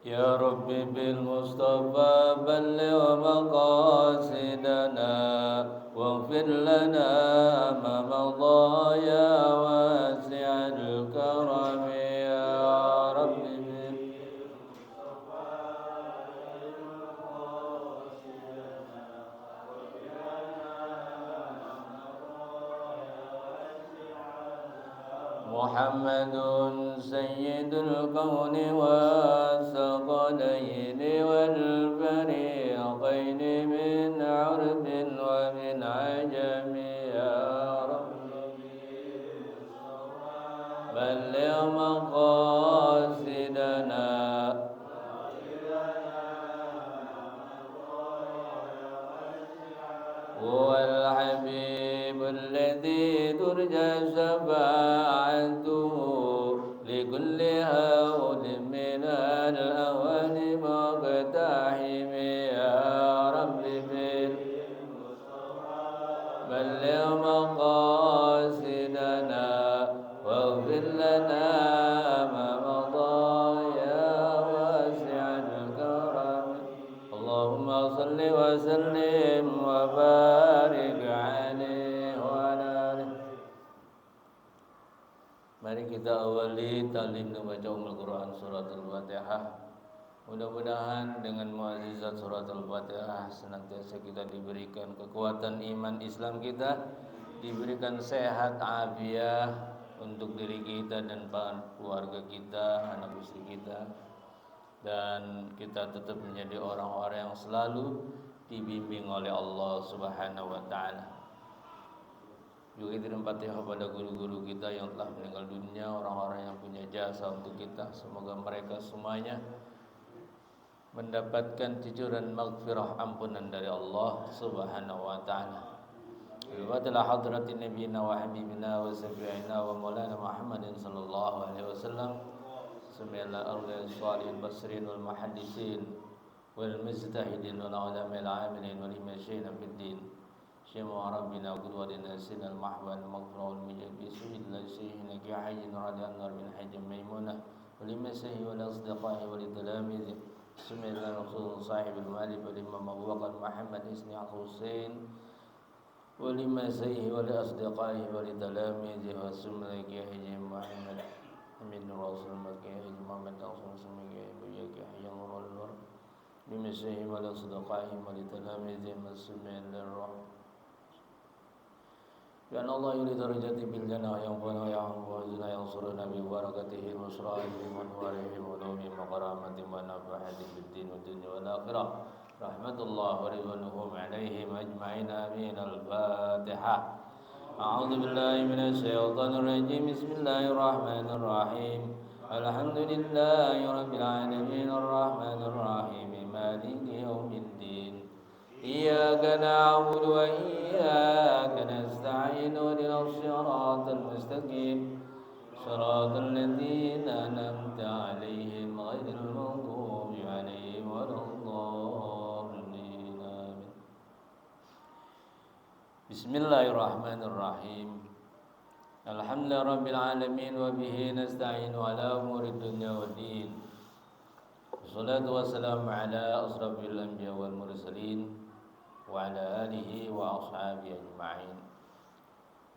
يا رب بالمصطفى بلغ مقاصدنا واغفر لنا ما مضى يا واسع الكرم يا رب محمد سيد الكون والثقلين والفريقين من عرب ومن عجم يا رب بلغ مقاصدنا هو الحبيب الذي ترجى شفاعته لكل هول من الأهوال مقتحم يا رب بلغ مقاصدنا واغفر لنا ما مضى يا واسع الكرم اللهم صل وسلم وبارك عليه وعلى آله. Mari kita awali ta'lim membaca Al-Quran surat Al-Fatihah. Mudah-mudahan dengan mukjizat surat Al-Fatihah senantiasa kita diberikan kekuatan iman Islam kita, diberikan sehat afiat untuk diri kita dan keluarga kita, anak istri kita, dan kita tetap menjadi orang-orang yang selalu dibimbing oleh Allah Subhanahu wa taala. Juga kita Fatihah pada guru-guru kita yang telah meninggal dunia, orang-orang yang punya jasa untuk kita. Semoga mereka semuanya mendapatkan cucuran maghfirah ampunan dari Allah Subhanahu wa taala. Al-Fatihah hadratin nabiyina wa habibina wa syafi'ina wa maulana Muhammadin sallallahu alaihi wasallam. Bismillah al-salihin basrin wal muhaddisin wal mujtahidin wal ulama'il amilin wal imashina fid din. Syama rabbina qudwatina sinal mahwal maghfirah wal mujab bismillah sayyidina ki hayyin radiyallahu min hajjim maimunah wal imasahi wal asdiqahi wal talamizi. Bismillah rasul sahibul malib wal imam Abu Bakar Muhammad isni al-Husain wal imasahi wal asdiqahi wal talamizi wa bismillah ki hayyin Muhammad amin rasul makki hayyin Muhammad rasul sumki hayyin hayyin wal bimasahi wal asdiqahi wal talamizi bismillah Dan Allah yuri darajati bil jannah yang fana yang fazna yang suruna bi barakatihi nusra'i liman warihi wa numi maqaramati wa nafahati bid din wa dunya wal akhirah rahmatullah wa ridwanuhum alaihim ajma'in amin al-fatihah a'udzu billahi minasy syaithanir rajim bismillahirrahmanir rahim alhamdulillahi rabbil alamin arrahmanir rahim maliki yaumiddin إياك نعبد وإياك نستعين اهدنا الصراط المستقيم صراط الذين أنعمت عليهم غير المغضوب عليهم ولا الضالين آمين بسم الله الرحمن الرحيم الحمد لله رب العالمين وبه نستعين على أمور الدنيا والدين والصلاة والسلام على أشرف الأنبياء والمرسلين وعلى آله وأصحابه أجمعين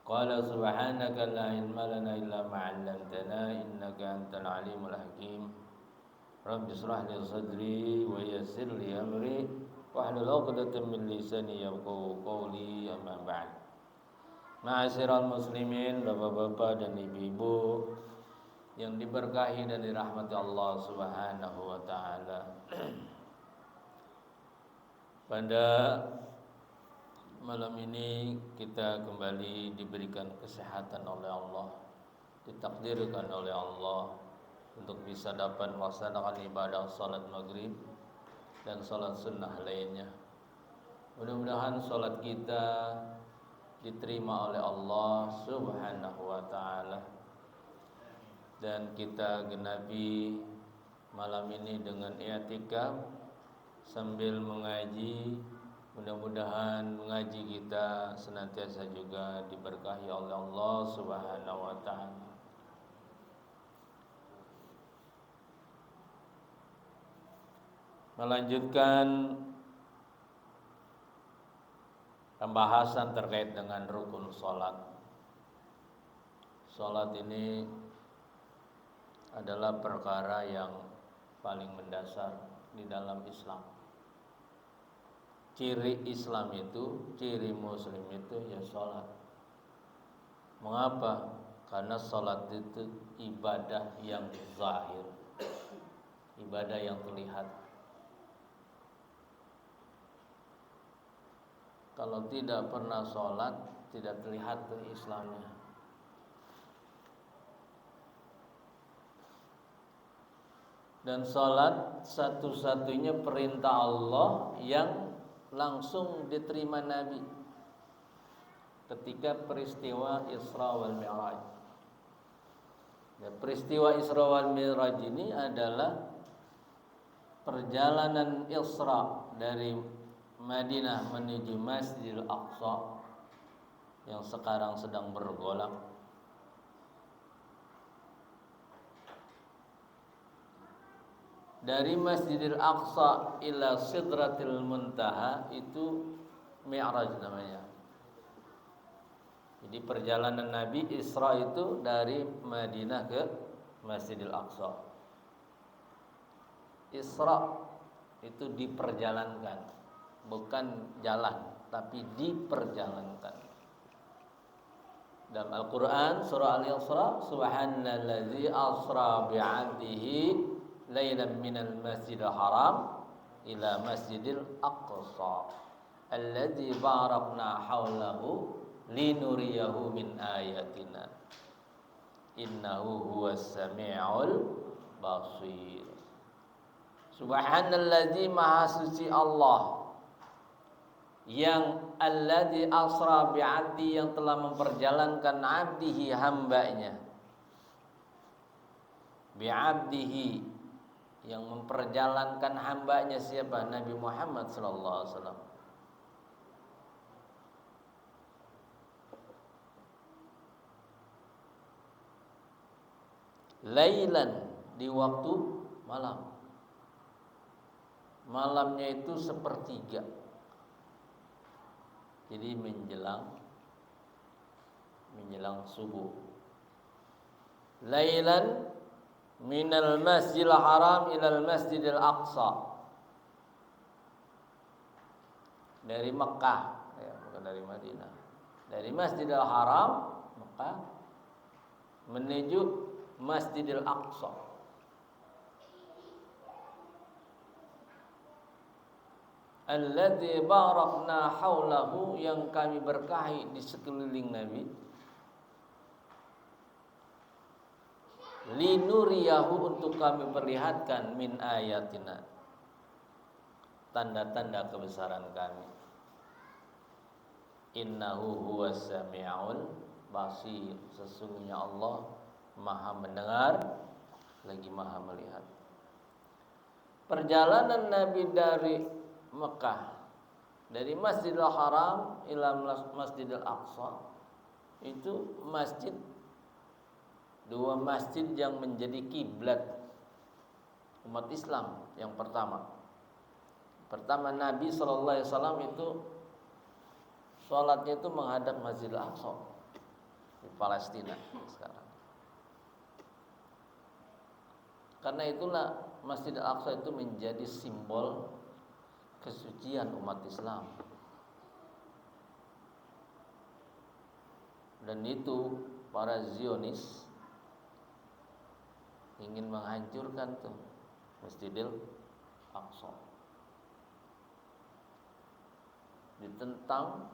قال سبحانك لا علم لنا إلا ما علمتنا إنك أنت العليم الحكيم رب اشرح لي صدري ويسر لي أمري واحلل عقدة من لساني يفقهوا قولي أما بعد Ma'asyiral muslimin, bapak-bapak dan ibu-ibu yang diberkahi dan dirahmati Allah Subhanahu wa taala. Pada malam ini kita kembali diberikan kesehatan oleh Allah, ditakdirkan oleh Allah untuk bisa dapat melaksanakan ibadah salat maghrib dan salat sunnah lainnya. Mudah-mudahan salat kita diterima oleh Allah Subhanahu wa taala dan kita genapi malam ini dengan i'tikaf sambil mengaji. Mudah-mudahan mengaji kita senantiasa juga diberkahi oleh Allah Subhanahu wa taala. melanjutkan pembahasan terkait dengan rukun sholat. Sholat ini adalah perkara yang paling mendasar di dalam Islam. Ciri Islam itu, ciri Muslim itu ya sholat. Mengapa? Karena sholat itu ibadah yang zahir, ibadah yang terlihat. Kalau tidak pernah sholat, tidak terlihat tuh Islamnya. Dan sholat satu-satunya perintah Allah yang langsung diterima Nabi ketika peristiwa Isra wal Mi'raj. Ya, peristiwa Isra wal Mi'raj ini adalah perjalanan Isra dari Madinah menuju Masjidil Aqsa yang sekarang sedang bergolak. Dari Masjidil Aqsa ila Sidratil Muntaha itu Mi'raj namanya. Jadi perjalanan Nabi Isra itu dari Madinah ke Masjidil Aqsa. Isra itu diperjalankan, bukan jalan, tapi diperjalankan. Dalam Al-Quran surah Al-Isra, subhanallazi asra bi'abdihi lailan minal masjidil haram ila masjidil aqsa alladzi barakna haulahu linuriyahu min ayatina innahu huwas sami'ul basir. Subhanalladzi, maha suci Allah, yang alladzi asra bi'abdi, yang telah memperjalankan abdihi, hambanya, bi'abdihi, yang memperjalankan hambanya siapa? Nabi Muhammad sallallahu alaihi wasallam. Lailan, di waktu malam. Malamnya itu sepertiga. Jadi menjelang subuh. Lailan minal masjidil haram ilal masjidil aqsa. Dari Mekah, ya, bukan dari Madinah. Dari Masjidil Haram Mekah menuju Masjidil Aqsa. Alladzi barakna haulahu, yang kami berkahi di sekeliling Nabi, linuriyahu, untuk kami perlihatkan, min ayatina, tanda-tanda kebesaran kami. Innahu huwas sami'ul basir, sesungguhnya Allah maha mendengar lagi maha melihat. Perjalanan Nabi dari Mekah, dari Masjidil Haram ila Masjidil Aqsa, itu masjid, dua masjid yang menjadi kiblat umat Islam. Yang pertama Nabi SAW itu sholatnya itu menghadap Masjidil Aqsa di Palestina sekarang. Karena itulah Masjidil Aqsa itu menjadi simbol kesucian umat Islam. Dan itu para Zionis ingin menghancurkan tuh Masjidil Aqsa, ditentang.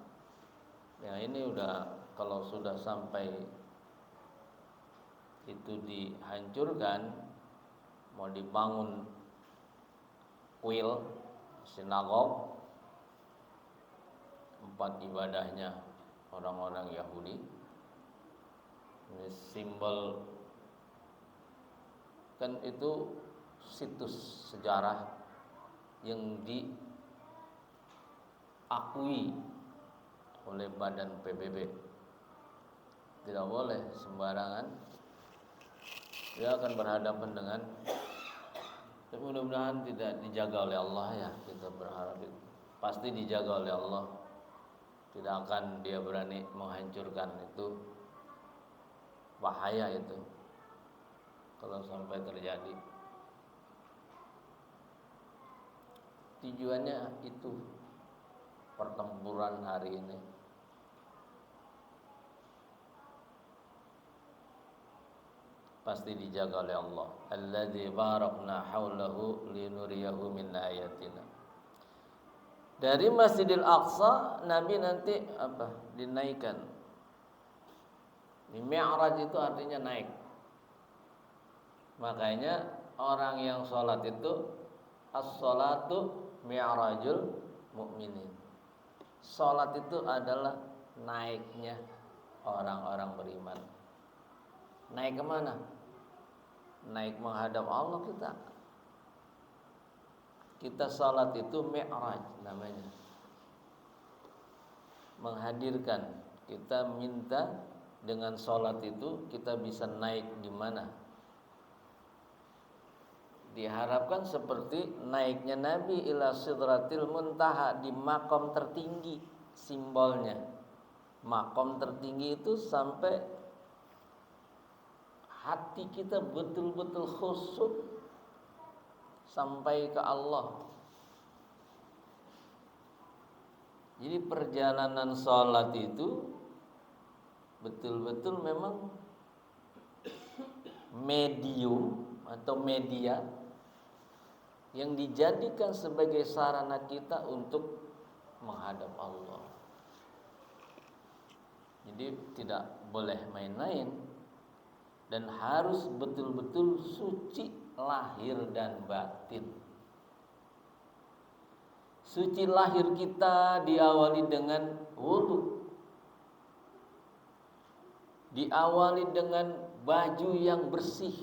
Ya ini udah, kalau sudah sampai itu dihancurkan, mau dibangun kuil, sinagog, tempat ibadahnya orang-orang Yahudi. Ini simbol, kan itu situs sejarah yang diakui oleh badan PBB. Tidak boleh sembarangan. Dia akan berhadapan dengan Mudah-mudahan tidak dijaga oleh Allah ya, kita berharap itu pasti dijaga oleh Allah. Tidak akan dia berani menghancurkan itu, bahaya itu kalau sampai terjadi. Tujuannya itu pertempuran hari ini. Pasti dijaga oleh Allah. Alladzi barakna haulahu linuriyahu min ayatina. Dari Masjidil Aqsa Nabi nanti dinaikkan. Di Mi'raj itu artinya naik. Makanya orang yang sholat itu as-sholatu mi'rajul mu'minin. Sholat itu adalah naiknya orang-orang beriman. Naik kemana? Naik menghadap Allah kita. Kita salat itu mi'raj namanya. Menghadirkan. Kita minta dengan salat itu kita bisa naik di mana? Diharapkan seperti naiknya Nabi ila sidratil muntaha, di makom tertinggi simbolnya. Makom tertinggi itu sampai hati kita betul-betul khusyuk sampai ke Allah. Jadi perjalanan sholat itu betul-betul memang medium atau media yang dijadikan sebagai sarana kita untuk menghadap Allah. Jadi tidak boleh main-main dan harus betul-betul suci lahir dan batin. Suci lahir kita diawali dengan wudu, diawali dengan baju yang bersih,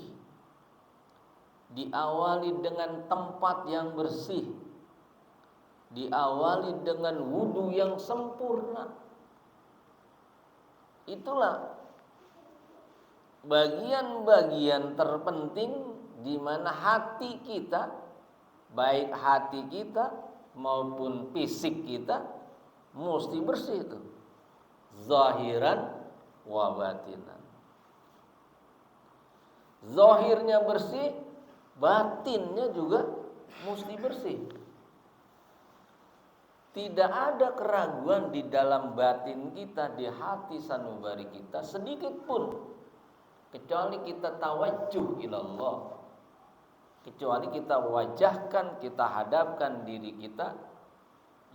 diawali dengan tempat yang bersih, diawali dengan wudu yang sempurna. Itulah bagian-bagian terpenting di mana hati kita, baik hati kita maupun fisik kita mesti bersih itu, zahiran wa batinan. Zahirnya bersih, batinnya juga mesti bersih. Tidak ada keraguan di dalam batin kita, di hati sanubari kita sedikit pun, kecuali kita tawajjuh ilallah, kecuali kita wajahkan, kita hadapkan diri kita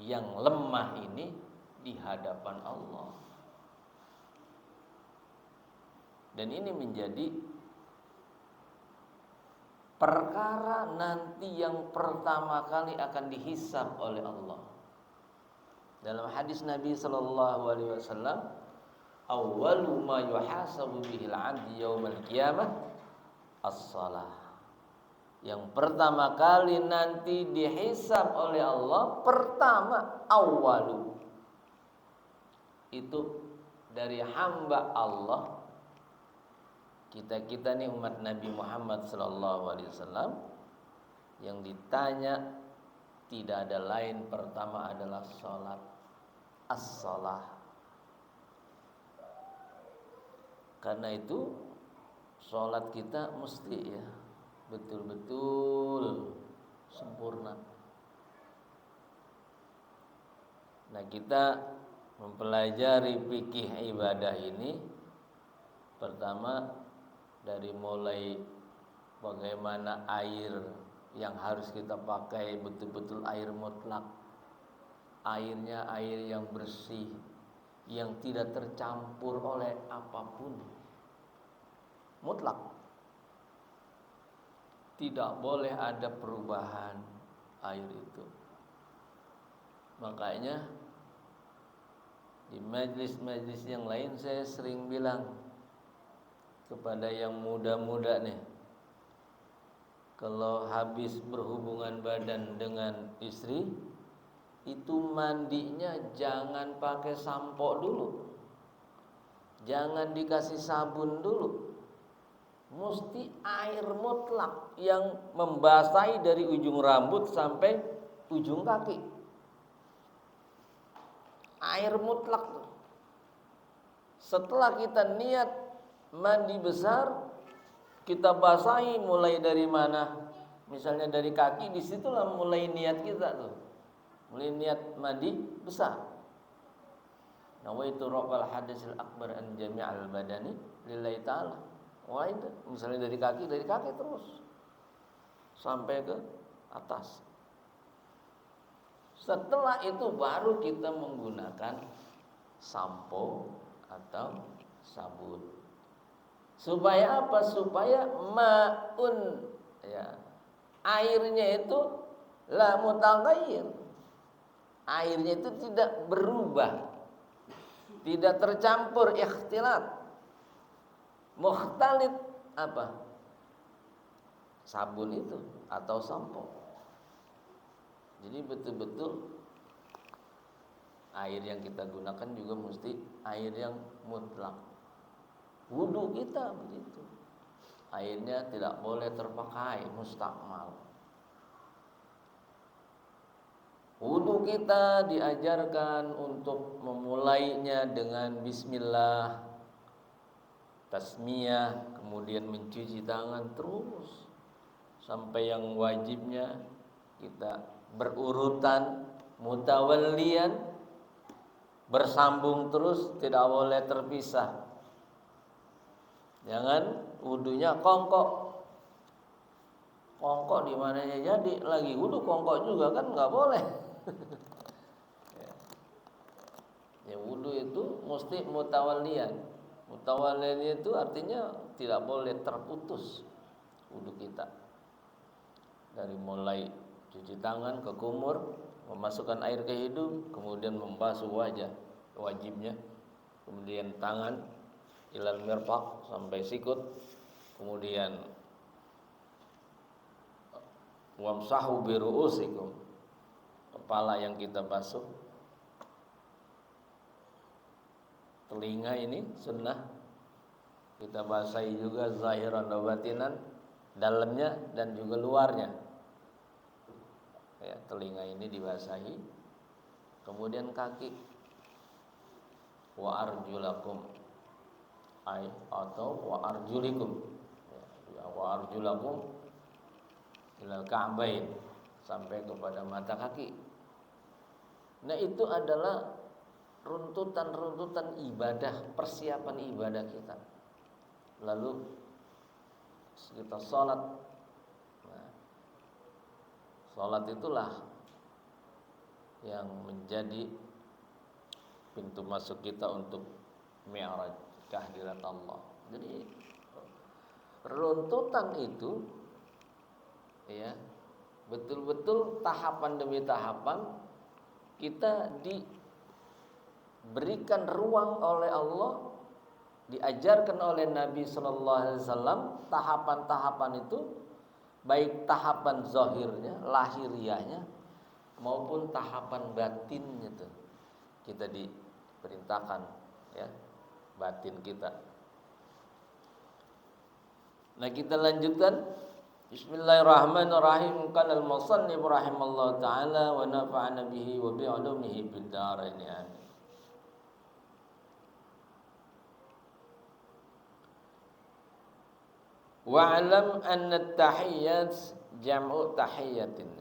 yang lemah ini di hadapan Allah. Dan ini menjadi perkara nanti yang pertama kali akan dihisab oleh Allah. Dalam hadis Nabi sallallahu alaihi wasallam, awwalu ma yuhasabu bihil 'abdu yaumal qiyamah as-shalah. Yang pertama kali nanti dihisab oleh Allah, pertama awwalu, itu dari hamba Allah. Kita nih umat Nabi Muhammad sallallahu alaihi wasallam yang ditanya tidak ada lain, pertama adalah salat, as-shalah. Karena itu sholat kita mesti ya betul-betul sempurna. Nah, kita mempelajari fikih ibadah ini pertama dari mulai bagaimana air yang harus kita pakai betul-betul air mutlak. Airnya air yang bersih, yang tidak tercampur oleh apapun, mutlak. Tidak boleh ada perubahan air itu. Makanya di majlis-majlis yang lain saya sering bilang kepada yang muda-muda nih, kalau habis berhubungan badan dengan istri, itu mandinya jangan pakai sampo dulu, jangan dikasih sabun dulu, mesti air mutlak yang membasahi dari ujung rambut sampai ujung kaki. Air mutlak. Setelah kita niat mandi besar, kita basahi mulai dari mana? Misalnya dari kaki, disitulah mulai niat kita tuh. Mulai niat mandi besar. Nawaitu rafa'al hadasil akbar an jami'al badani lillahi ta'ala. Wah itu, misalnya dari kaki terus sampai ke atas. Setelah itu baru kita menggunakan sampo atau sabun. Supaya apa? Supaya ma'un, ya, airnya itu la mutaghayyir. Airnya itu tidak berubah, tidak tercampur ikhtilat. Mukhtalit apa? Sabun itu atau sampo. Jadi betul-betul air yang kita gunakan juga mesti air yang mutlak. Wudu kita begitu. Airnya tidak boleh terpakai mustakmal. Wudu kita diajarkan untuk memulainya dengan bismillah, tasmiyah, kemudian mencuci tangan terus sampai yang wajibnya kita berurutan mutawallian, bersambung terus, tidak boleh terpisah. Jangan wudunya kongkok. Kongkok di mananya jadi lagi wudu kongkok juga kan nggak boleh. Ya wudu itu mesti mutawallian. Mutawallian itu artinya tidak boleh terputus wudu kita. Dari mulai cuci tangan ke kumur, memasukkan air ke hidung, kemudian membasuh wajah, wajibnya. Kemudian tangan ilal mirfaq sampai sikut, kemudian wamsahu bi ru'usikum, kepala yang kita basuh. Telinga ini sunnah kita basahi juga zahiran wa batinan, dalamnya dan juga luarnya. Ya, telinga ini dibasahi. Kemudian kaki, wa arjulakum atau wa arjulikum, ya, wa arjulakum ilal ka'bain, sampai kepada mata kaki. Nah itu adalah runtutan-runtutan ibadah, persiapan ibadah kita. Lalu kita sholat. Nah, sholat itulah yang menjadi pintu masuk kita untuk mi'raj, kehadirat Allah. Jadi runtutan itu, ya, betul-betul tahapan demi tahapan kita diberikan ruang oleh Allah, diajarkan oleh Nabi Sallallahu Alaihi Wasallam tahapan-tahapan itu, baik tahapan zahirnya, lahiriahnya, maupun tahapan batinnya itu kita diperintahkan, ya, batin kita. Nah kita lanjutkan. Bismillahirrahmanirrahim. Qala al-musannif rahimallahu taala wa nafa'ana bihi wa bi 'ulumihi fid dharain. Wa'lam anna at-tahiyyat jam'u tahiyyatin.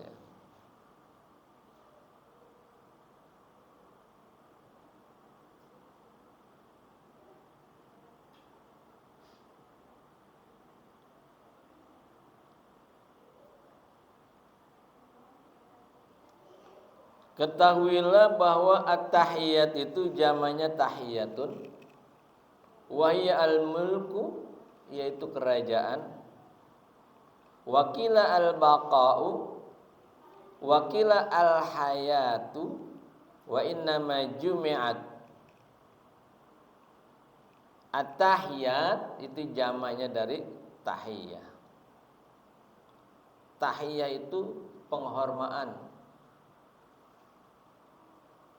Ketahuilah bahwa at-tahiyyat itu jamannya tahiyatun, wa hiya al-mulku, yaitu kerajaan, wakila al-baqa'u, wakila al-hayatu, wa innama jumi'at. At-tahiyyat itu jamannya dari tahiyyah. Tahiyyah itu penghormatan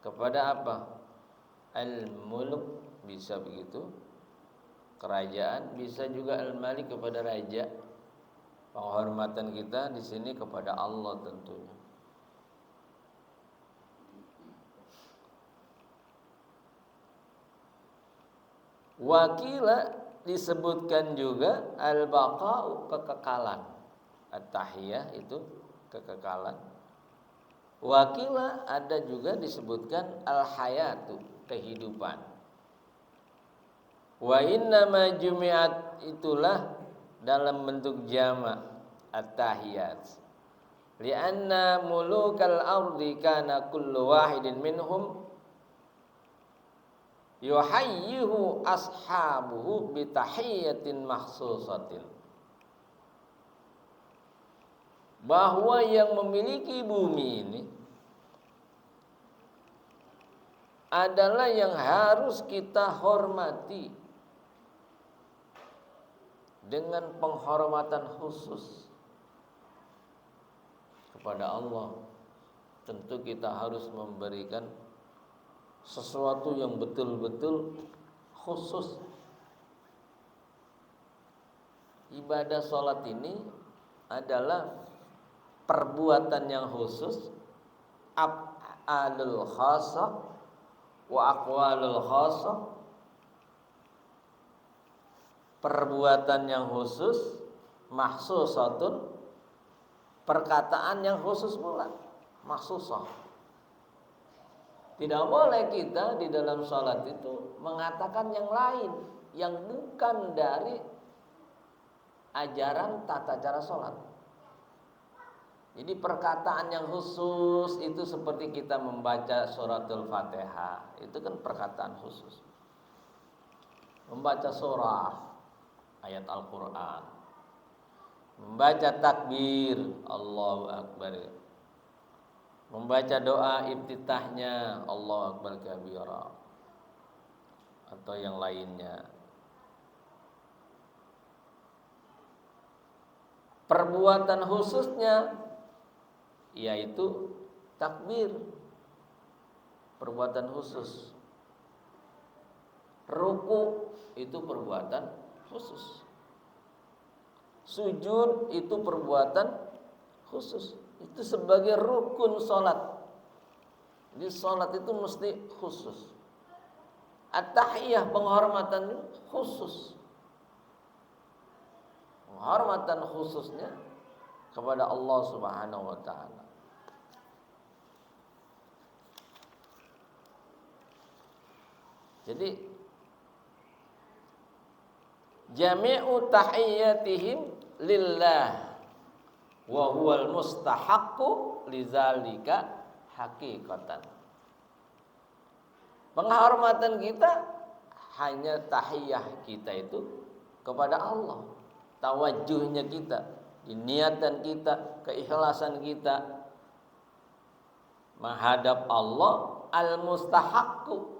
kepada apa? Al-mulk, bisa begitu, kerajaan, bisa juga al-malik kepada raja. Penghormatan kita di sini kepada Allah tentunya. Wakila disebutkan juga al-baqa'u, kekekalan. At-tahiyah itu kekekalan. Wakila ada juga disebutkan al-hayatu, kehidupan. Wa innama jumi'at itulah dalam bentuk jama' at-tahiyat. Lianna mulukal ardi kana kullu wahidin minhum yuhayyihu ashabuhu bitahiyatin mahsusatin. Bahwa yang memiliki bumi ini adalah yang harus kita hormati dengan penghormatan khusus kepada Allah. Tentu kita harus memberikan sesuatu yang betul-betul khusus. Ibadah sholat ini adalah perbuatan yang khusus, af'alul khasah wa aqwalul khasah, perbuatan yang khusus, mahsusatun, perkataan yang khusus pula, mahsusah. Tidak boleh kita di dalam sholat itu mengatakan yang lain yang bukan dari ajaran tata cara sholat. Jadi perkataan yang khusus itu seperti kita membaca suratul Fatihah, itu kan perkataan khusus. Membaca surah ayat Al-Quran, membaca takbir Allahu Akbar, membaca doa iftitahnya Allahu Akbar kabira, atau yang lainnya. Perbuatan khususnya yaitu takbir, perbuatan khusus. Ruku itu perbuatan khusus. Sujud itu perbuatan khusus. Itu sebagai rukun sholat. Jadi sholat itu mesti khusus. At-tahiyah, penghormatan khusus. Penghormatan khususnya kepada Allah Subhanahu wa ta'ala. Jadi jami'u tahiyyatihim lillah wa huwal mustahaqqu lidzalika haqiqatan. Penghormatan kita hanya tahiyah kita itu kepada Allah. Tawajjuhnya kita, niatan kita, keikhlasan kita menghadap Allah al-mustahaqqu,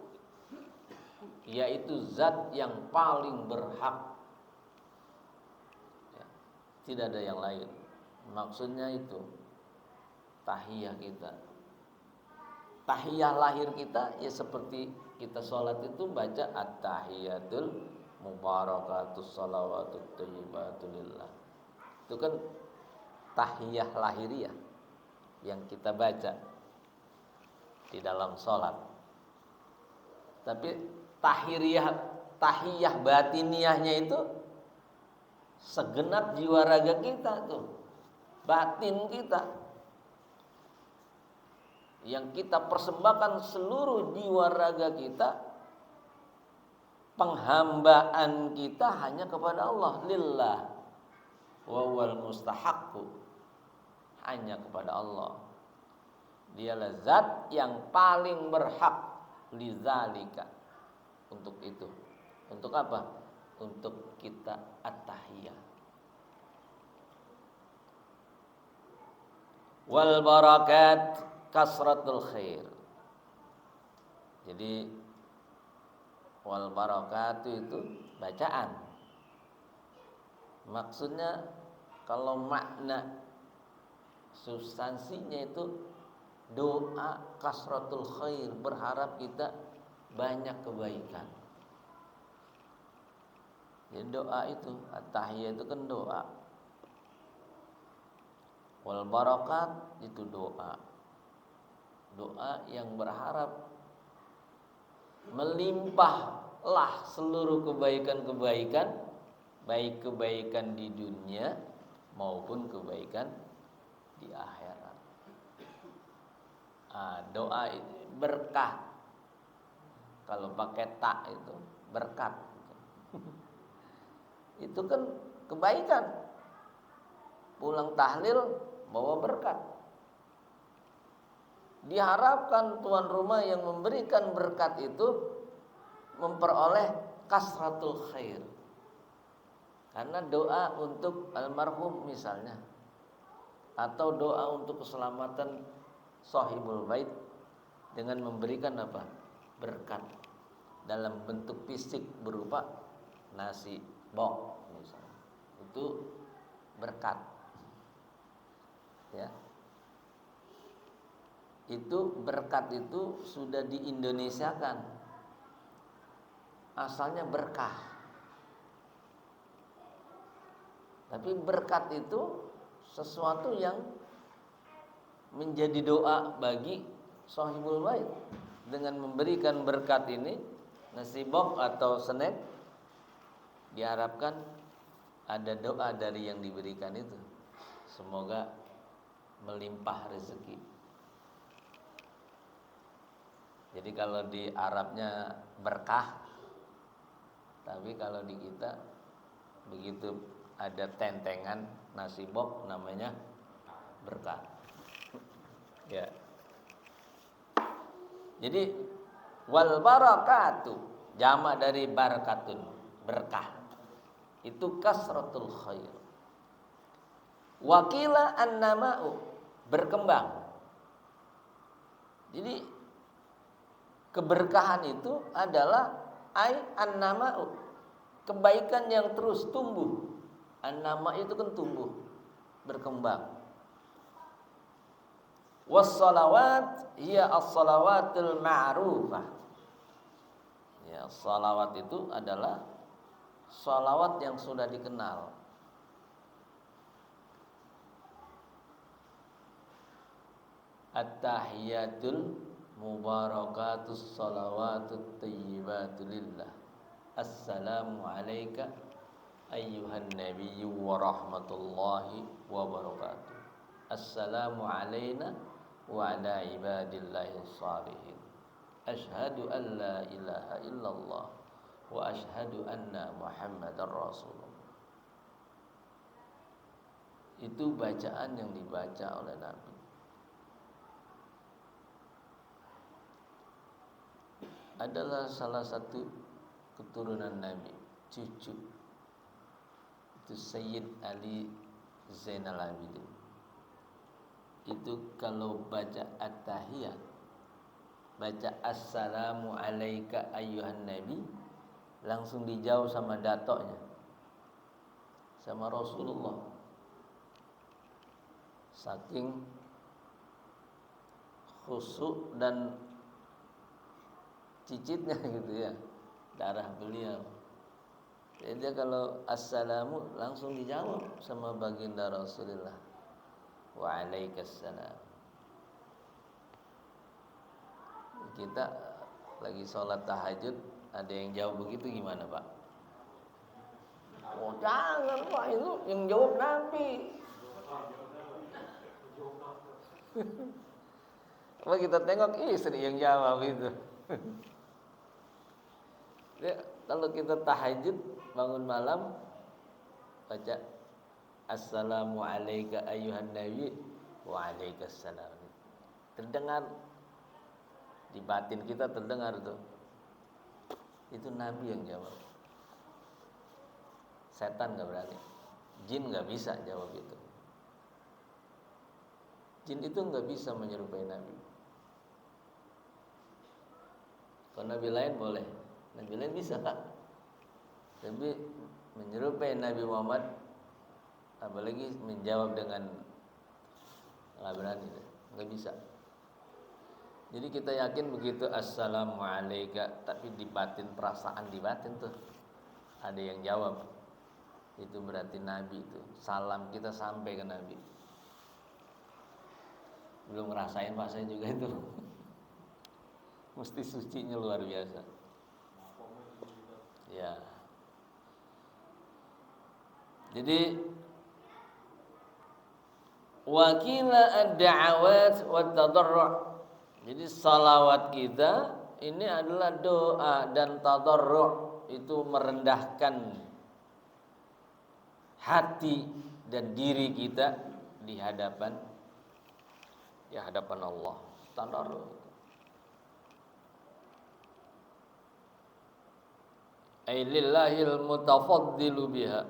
yaitu zat yang paling berhak. Ya, tidak ada yang lain. Maksudnya itu tahiyah kita. Tahiyah lahir kita ya seperti kita sholat itu baca at-tahiyatul mubarakatus salawatut thayyibatulillah. Itu kan tahiyah lahiriah yang kita baca di dalam sholat. Tapi tahiyah batiniahnya itu segenap jiwa raga kita tuh, batin kita, yang kita persembahkan seluruh jiwa raga kita, penghambaan kita hanya kepada Allah, lillah wa wal mustahaqqu, hanya kepada Allah. Dialah zat yang paling berhak lidzalika, untuk itu. Untuk apa? Untuk kita at-tahiyah. Wal barakat kasratul khair. Jadi wal barakat itu bacaan. Maksudnya kalau makna substansinya itu doa kasratul khair, berharap kita banyak kebaikan. Ya, doa itu, at-tahiyah itu kan doa. Wal barakat itu doa. Doa yang berharap melimpahlah seluruh kebaikan-kebaikan, baik kebaikan di dunia maupun kebaikan di akhirat. Doa itu berkah. Kalau pakai tak itu berkat. Itu kan kebaikan. Pulang tahlil bawa berkat. Diharapkan tuan rumah yang memberikan berkat itu memperoleh kasratul khair. Karena doa untuk almarhum misalnya, atau doa untuk keselamatan sahibul bait dengan memberikan apa? Berkat dalam bentuk fisik berupa nasi bok misalnya. Itu berkat. Ya. Itu berkat itu sudah diindonesiakan. Asalnya berkah. Tapi berkat itu sesuatu yang menjadi doa bagi sahibul bait. Dengan memberikan berkat ini, nasi bok atau snack, diharapkan ada doa dari yang diberikan itu. Semoga melimpah rezeki. Jadi kalau di Arabnya berkah, tapi kalau di kita begitu ada tentengan nasi bok namanya berkah. Ya. Jadi wal barakatu jamak dari barakatun, berkah. Itu kasratul khair. Wakila annama'u, berkembang. Jadi keberkahan itu adalah ai annama'u, kebaikan yang terus tumbuh. Annama itu kan tumbuh, berkembang. Was-salawat hiya as-salawatul ma'rufah. Ya, salawat itu adalah salawat yang sudah dikenal. At-tahiyatul mubarakatus salawatut thayyibatu lillah. Assalamu alayka ayyuhan nabiyyu wa rahmatullahi wa barakatuh. Assalamu alayna wa ala ibadillahi shalihin. Asyhadu an la ilaha illallah wa asyhadu anna Muhammadar Rasulullah. Itu bacaan yang dibaca oleh Nabi. Adalah salah satu keturunan Nabi, cucu. Itu Sayyid Ali Zainal Abidin. Itu kalau baca at-tahiyat, baca assalamu alayka ayyuhan nabi, langsung dijawab sama datoknya, sama Rasulullah. Saking khusyuk dan cicitnya gitu ya, darah beliau. Jadi kalau assalamu langsung dijawab sama baginda Rasulullah. Waalaikumsalam. Kita lagi sholat tahajud, ada yang jawab begitu, gimana Pak? Oh jangan Pak, itu yang jawab Nabi. Coba kita tengok istri yang jawab itu. Ya, kalau kita tahajud bangun malam baca assalamu alayka ayyuhan nabi wa alaikassalam. Terdengar di batin kita, terdengar tuh. Itu Nabi yang jawab. Setan enggak berani. Jin enggak bisa jawab itu. Jin itu enggak bisa menyerupai Nabi. Kalau Nabi lain boleh, Nabi lain bisa Kak. Tapi menyerupai Nabi Muhammad, apalagi menjawab dengan nggak berani, nggak bisa. Jadi kita yakin begitu assalamu alayka, tapi di batin, perasaan di batin tuh Ada yang jawab, itu berarti Nabi itu. Salam kita sampai ke Nabi. Belum ngerasain Pak, saya juga itu. Mesti sucinya luar biasa. Ya. Jadi wakila ad-da'awat wa tadarru'. Jadi salawat kita ini adalah doa dan tadarru', itu merendahkan hati dan diri kita di hadapan Allah. Tadarru'. Ay lillahil mutafaddilu biha.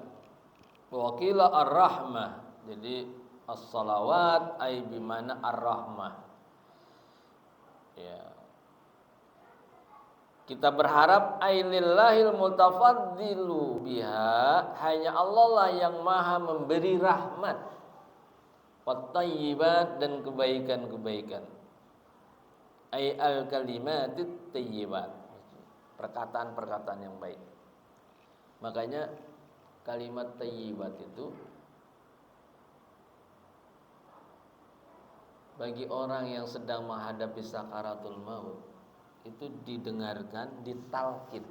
Wa qila ar-rahmah. Jadi as-salawat ay bimana ar-rahmah. Ya. Kita berharap ay lillahil mutafaddilu biha, hanya Allah lah yang maha memberi rahmat, wat thayyibat, dan kebaikan-kebaikan. Ay al kalimatit thayyibat, perkataan-perkataan yang baik. Makanya kalimat thayyibat itu bagi orang yang sedang menghadapi sakaratul maut itu didengarkan, ditalkin.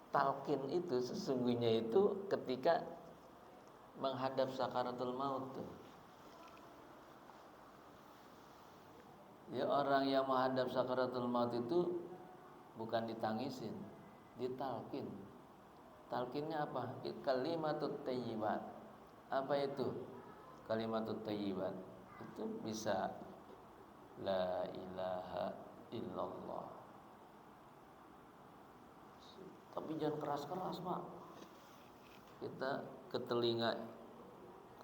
Talkin itu sesungguhnya itu ketika menghadap sakaratul maut tuh. Ya, orang yang menghadap sakaratul maut itu bukan ditangisin, ditalkin. Talkinnya apa? Kalimatut thayyibat. Apa itu? Kalimatut thayyibat itu bisa la ilaha illallah. Tapi jangan keras-keras, Pak. Kita ke telinga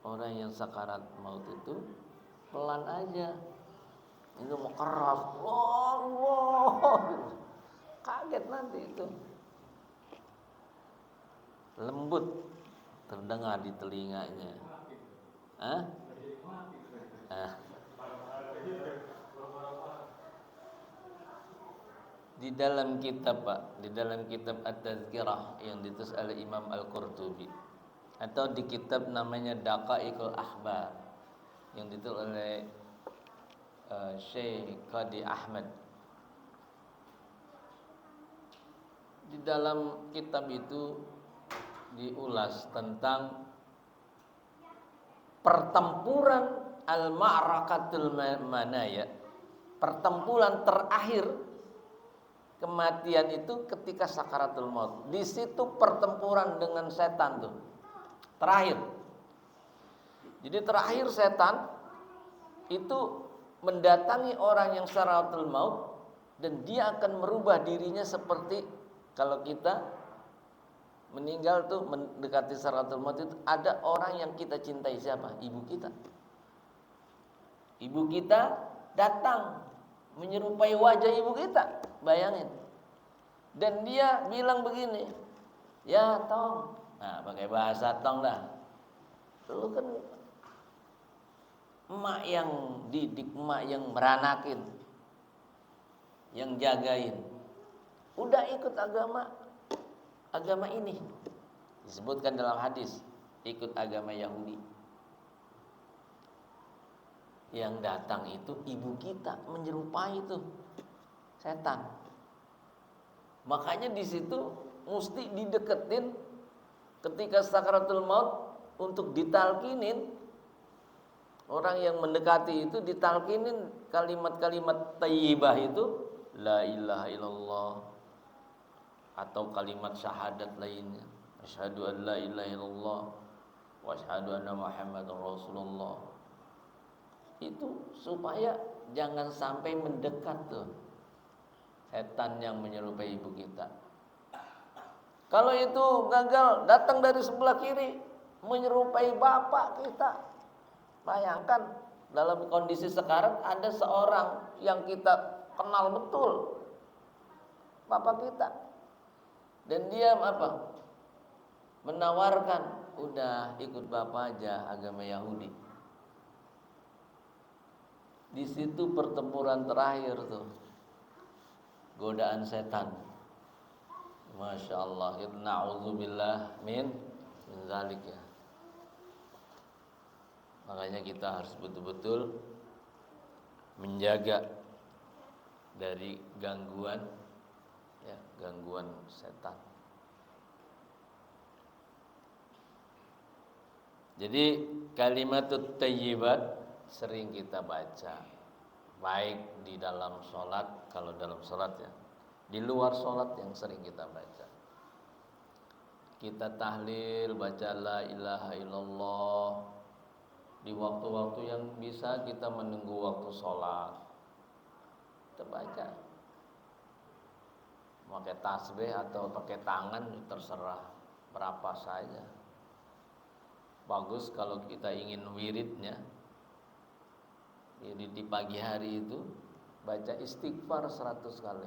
orang yang sakarat maut itu pelan aja. Itu mau keras, Allah, kaget nanti itu. Lembut terdengar di telinganya. Di dalam kitab, Pak, di dalam kitab At-Tazkirah yang ditulis oleh Imam Al-Qurtubi, atau di kitab namanya Daqaiqul Akhbar yang ditulis oleh Syekh Qadi Ahmad. Di dalam kitab itu diulas tentang pertempuran al-ma'rakatul manaya, pertempuran terakhir kematian itu ketika sakaratul maut. Di situ pertempuran dengan setan tuh. Terakhir. Jadi terakhir setan itu mendatangi orang yang sakaratul maut dan dia akan merubah dirinya seperti kalau kita meninggal tuh mendekati sakaratul maut itu ada orang yang kita cintai, siapa? Ibu kita. Ibu kita datang menyerupai wajah ibu kita. Bayangin. Dan dia bilang begini, ya Tong. Nah, pakai bahasa Tong dah. Lu kan emak yang didik, emak yang meranakin, yang jagain. Udah ikut agama ini. Disebutkan dalam hadis, ikut agama Yahudi. Yang datang itu ibu kita, menyerupai itu setan. Makanya di situ mesti dideketin ketika sakaratul maut untuk ditalkinin. Orang yang mendekati itu ditalkinin kalimat-kalimat thayyibah itu, la ilaha illallah, atau kalimat syahadat lainnya, asyhadu an la ilaha illallah wa asyhadu anna Muhammadar Rasulullah. Itu supaya jangan sampai mendekat tuh setan yang menyerupai ibu kita. Kalau itu gagal, datang dari sebelah kiri menyerupai bapak kita. Bayangkan dalam kondisi sekarang ada seorang yang kita kenal betul, bapak kita, dan dia apa? Menawarkan, udah ikut bapak aja agama Yahudi. Di situ pertempuran terakhir tuh. Godaan setan. Masya Allah. Na'udzubillah min zalik ya. Makanya kita harus betul-betul menjaga dari gangguan setan. Jadi kalimatut thayyibat sering kita baca, baik di dalam sholat, kalau dalam sholat ya, di luar sholat yang sering kita baca. Kita tahlil, baca la ilaha illallah di waktu-waktu yang bisa kita menunggu waktu sholat, kita baca. Pakai tasbih atau pakai tangan terserah, berapa saja. Bagus kalau kita ingin wiridnya. Jadi di pagi hari itu baca istighfar 100 kali.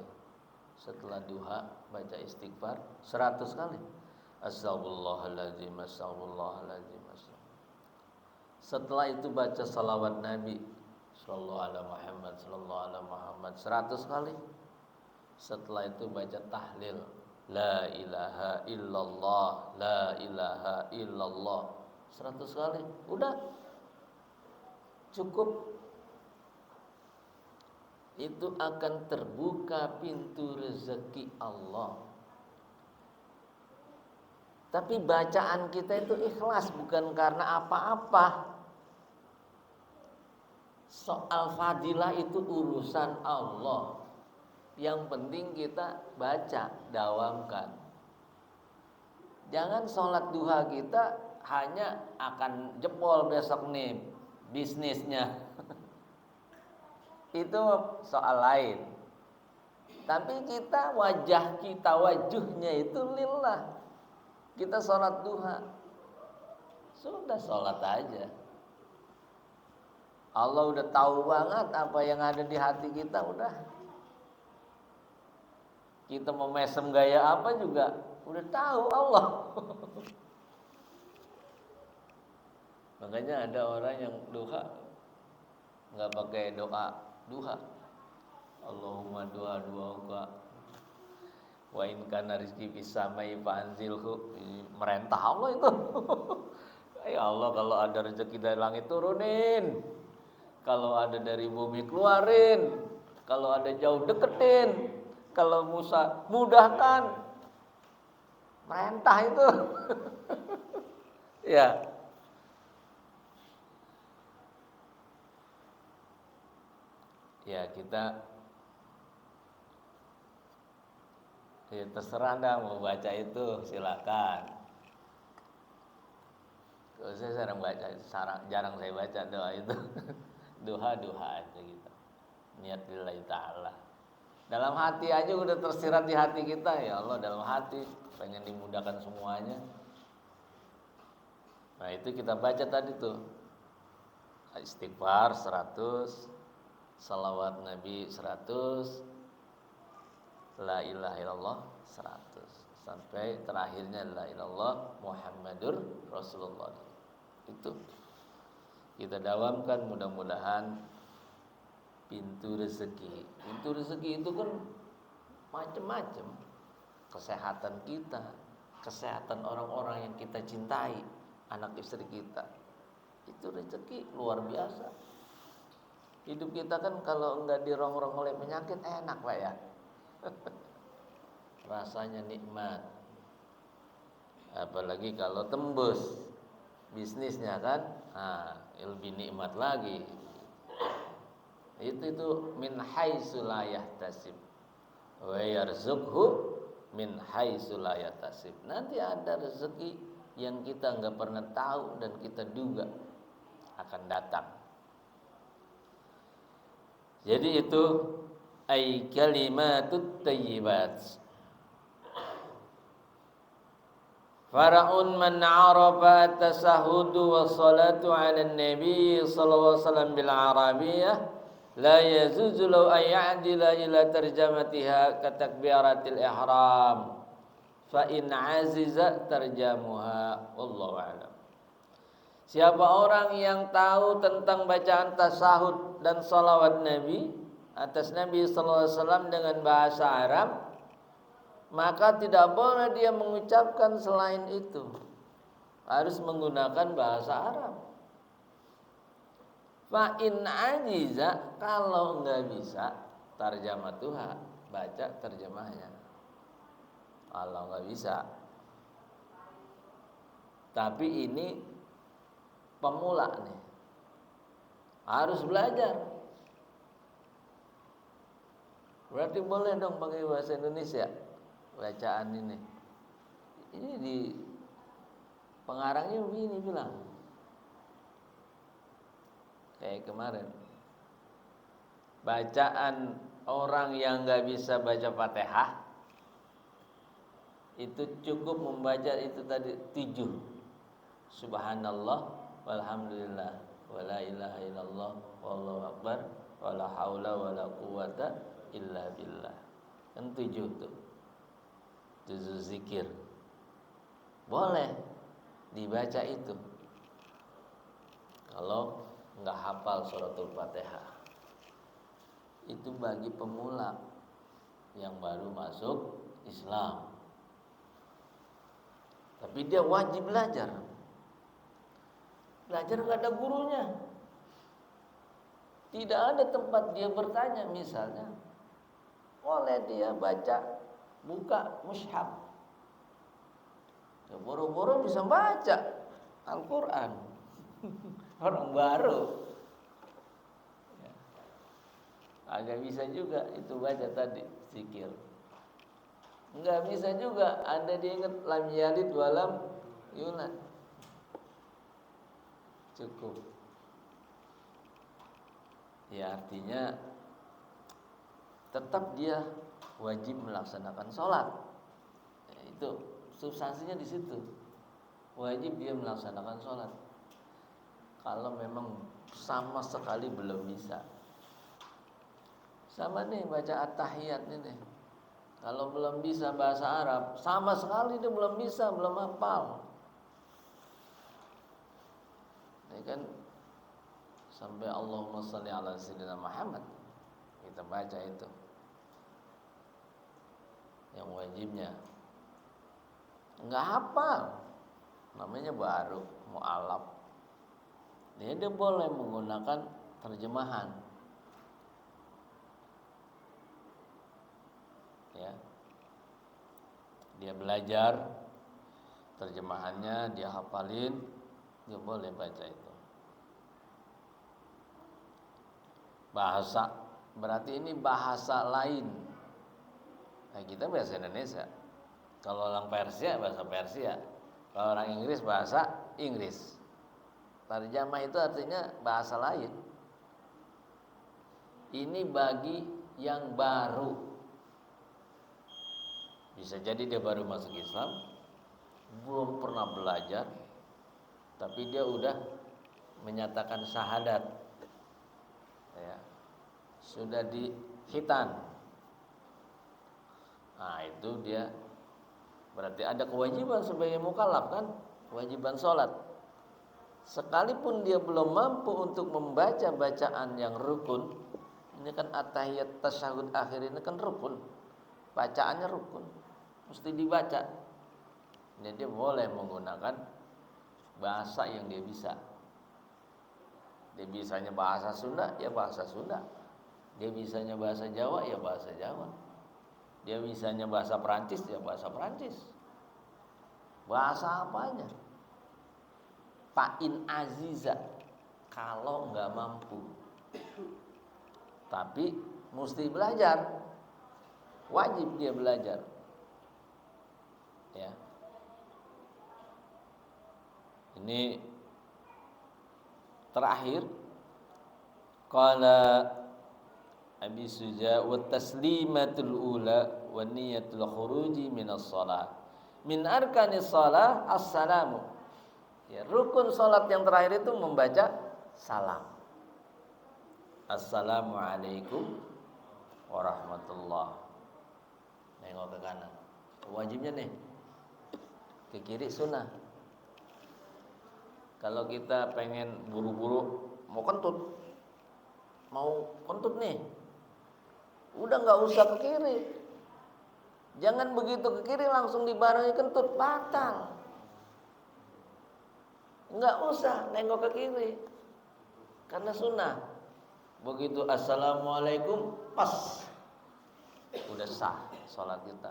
Setelah duha baca istighfar 100 kali. Astagfirullahaladzim, astagfirullahaladzim. Setelah itu baca salawat Nabi sallallahu alaihi Muhammad 100 kali. Setelah itu baca tahlil la ilaha illallah, la ilaha illallah 100 kali. Udah cukup. Itu akan terbuka pintu rezeki Allah. Tapi bacaan kita itu ikhlas, bukan karena apa-apa. Soal fadilah itu urusan Allah. Yang penting kita baca, dawamkan. Jangan sholat duha kita hanya akan jebol besok nih bisnisnya. Itu soal lain. Tapi kita wajuhnya itu lillah. Kita sholat duha, sudah sholat aja. Allah udah tahu banget apa yang ada di hati kita, udah. Kita mau mesem gaya apa juga udah tahu Allah. Makanya ada orang yang duha nggak pakai doa duha. Allahumma doa wa in kana rizqi fis samai fanzilhu. Merentah Allah itu. Ya Allah, kalau ada rezeki dari langit turunin. Kalau ada dari bumi keluarin. Kalau ada jauh deketin. Kalau Musa mudahkan. Merentah itu. Ya. Ya, kita ya terserah dah mau baca itu, silakan. Kalau saya jarang saya baca doa itu. Duha aja gitu. Niat lillahi ta'ala. Dalam hati aja udah tersirat di hati kita, ya Allah, dalam hati pengen dimudahkan semuanya. Nah, itu kita baca tadi tuh. Istighfar 100, salawat Nabi 100, la ilaha illallah 100, sampai terakhirnya la ilallah Muhammadur Rasulullah. Itu kita dawamkan, mudah-mudahan pintu rezeki. Pintu rezeki itu kan macam-macam. Kesehatan kita, kesehatan orang-orang yang kita cintai, anak istri kita. Itu rezeki luar biasa. Hidup kita kan kalau enggak dirongrong oleh penyakit enak, Pak ya. Rasanya nikmat. Apalagi kalau tembus bisnisnya kan, lebih nikmat lagi. Itu min haitsu la yahtasib wa yarzuqhu min haitsu la yahtasib. Nanti ada rezeki yang kita enggak pernah tahu dan kita duga akan datang. Jadi itu ay kalimatut thayyibat. Fara'un man 'arafa at-tasahhudu was-salatu 'ala an-nabi sallallahu alaihi wasallam bil arabiyyah la yazuzu law ay ya'dila ila tarjamatiha ka takbiratil ihram fa in 'aziza tarjamuha wallahu a'lam. Siapa orang yang tahu tentang bacaan tasahud dan salawat Nabi atas Nabi sallallahu alaihi wasallam dengan bahasa Arab, maka tidak boleh dia mengucapkan selain itu. Harus menggunakan bahasa Arab. Fa in ajiza, kalau enggak bisa tarjamatuha, baca terjemahnya. Kalau enggak bisa. Tapi ini pemula nih. Harus belajar. Berarti boleh dong pakai bahasa Indonesia bacaan ini. Ini di pengarangnya begini bilang. Kayak kemarin. Bacaan orang yang enggak bisa baca Fatihah itu cukup membaca itu tadi 7. Subhanallah walhamdulillah wala ilaha illallah wallahu akbar wala haula wala quwata illa billah. Kan 7 tuh. 7 zikir. Boleh dibaca itu. Kalau enggak hafal suratul Fatihah. Itu bagi pemula yang baru masuk Islam. Tapi dia wajib belajar. Belajar enggak ada gurunya. Tidak ada tempat dia bertanya misalnya. Boleh dia baca, buka mushaf. Ya, boro-boro bisa baca Al-Quran. Orang baru. Ya. Agak bisa juga itu baca tadi zikir. Enggak bisa juga. Anda diingat lam yalid walam yulad. Cukup. Ya artinya tetap dia wajib melaksanakan sholat. Ya, itu substansinya di situ. Wajib dia melaksanakan sholat. Kalau memang sama sekali belum bisa. Sama nih baca at-tahiyat ini. Kalau belum bisa bahasa Arab, sama sekali dia belum bisa, belum hafal. Ini kan sampai Allahumma shalli ala sayyidina Muhammad kita baca itu. Yang wajibnya enggak hafal. Namanya baru mu'alaf. Dia boleh menggunakan terjemahan. Ya. Dia belajar terjemahannya, dia hafalin, dia boleh baca itu. Bahasa berarti ini bahasa lain. Nah, kita bahasa Indonesia. Kalau orang Persia bahasa Persia. Kalau orang Inggris bahasa Inggris. Tarjamah itu artinya bahasa lain. Ini bagi yang baru. Bisa jadi dia baru masuk Islam, belum pernah belajar, tapi dia udah menyatakan syahadat. Ya. Sudah di khitan. Nah, itu dia berarti ada kewajiban sebagai mukallaf kan? Kewajiban sholat. Sekalipun dia belum mampu untuk membaca bacaan yang rukun, ini kan at-tahiyat tasyahud akhir ini kan rukun. Bacaannya rukun, mesti dibaca. Ini dia boleh menggunakan bahasa yang dia bisa. Dia bisanya bahasa Sunda, ya bahasa Sunda. Dia bisanya bahasa Jawa, ya bahasa Jawa. Dia bisanya bahasa Perancis, ya bahasa Perancis. Bahasa apanya? Fa'in aziza, kalau enggak mampu. Tapi mesti belajar. Wajib dia belajar. Ya. Ini terakhir qala Abi Suja wa taslimatul ula wa niyatul khuruji minas shalah. Min arkanis shalah as-salamu. Ya, rukun salat yang terakhir itu membaca salam. Assalamualaikum warahmatullah. Nengok ke kanan. Wajibnya nih. Ke kiri sunnah. Kalau kita pengen buru-buru mau kentut nih, udah nggak usah ke kiri, Jangan begitu ke kiri langsung dibarengi kentut, batal. Enggak usah nengok ke kiri, karena sunnah. Begitu assalamualaikum, pas, udah sah sholat kita.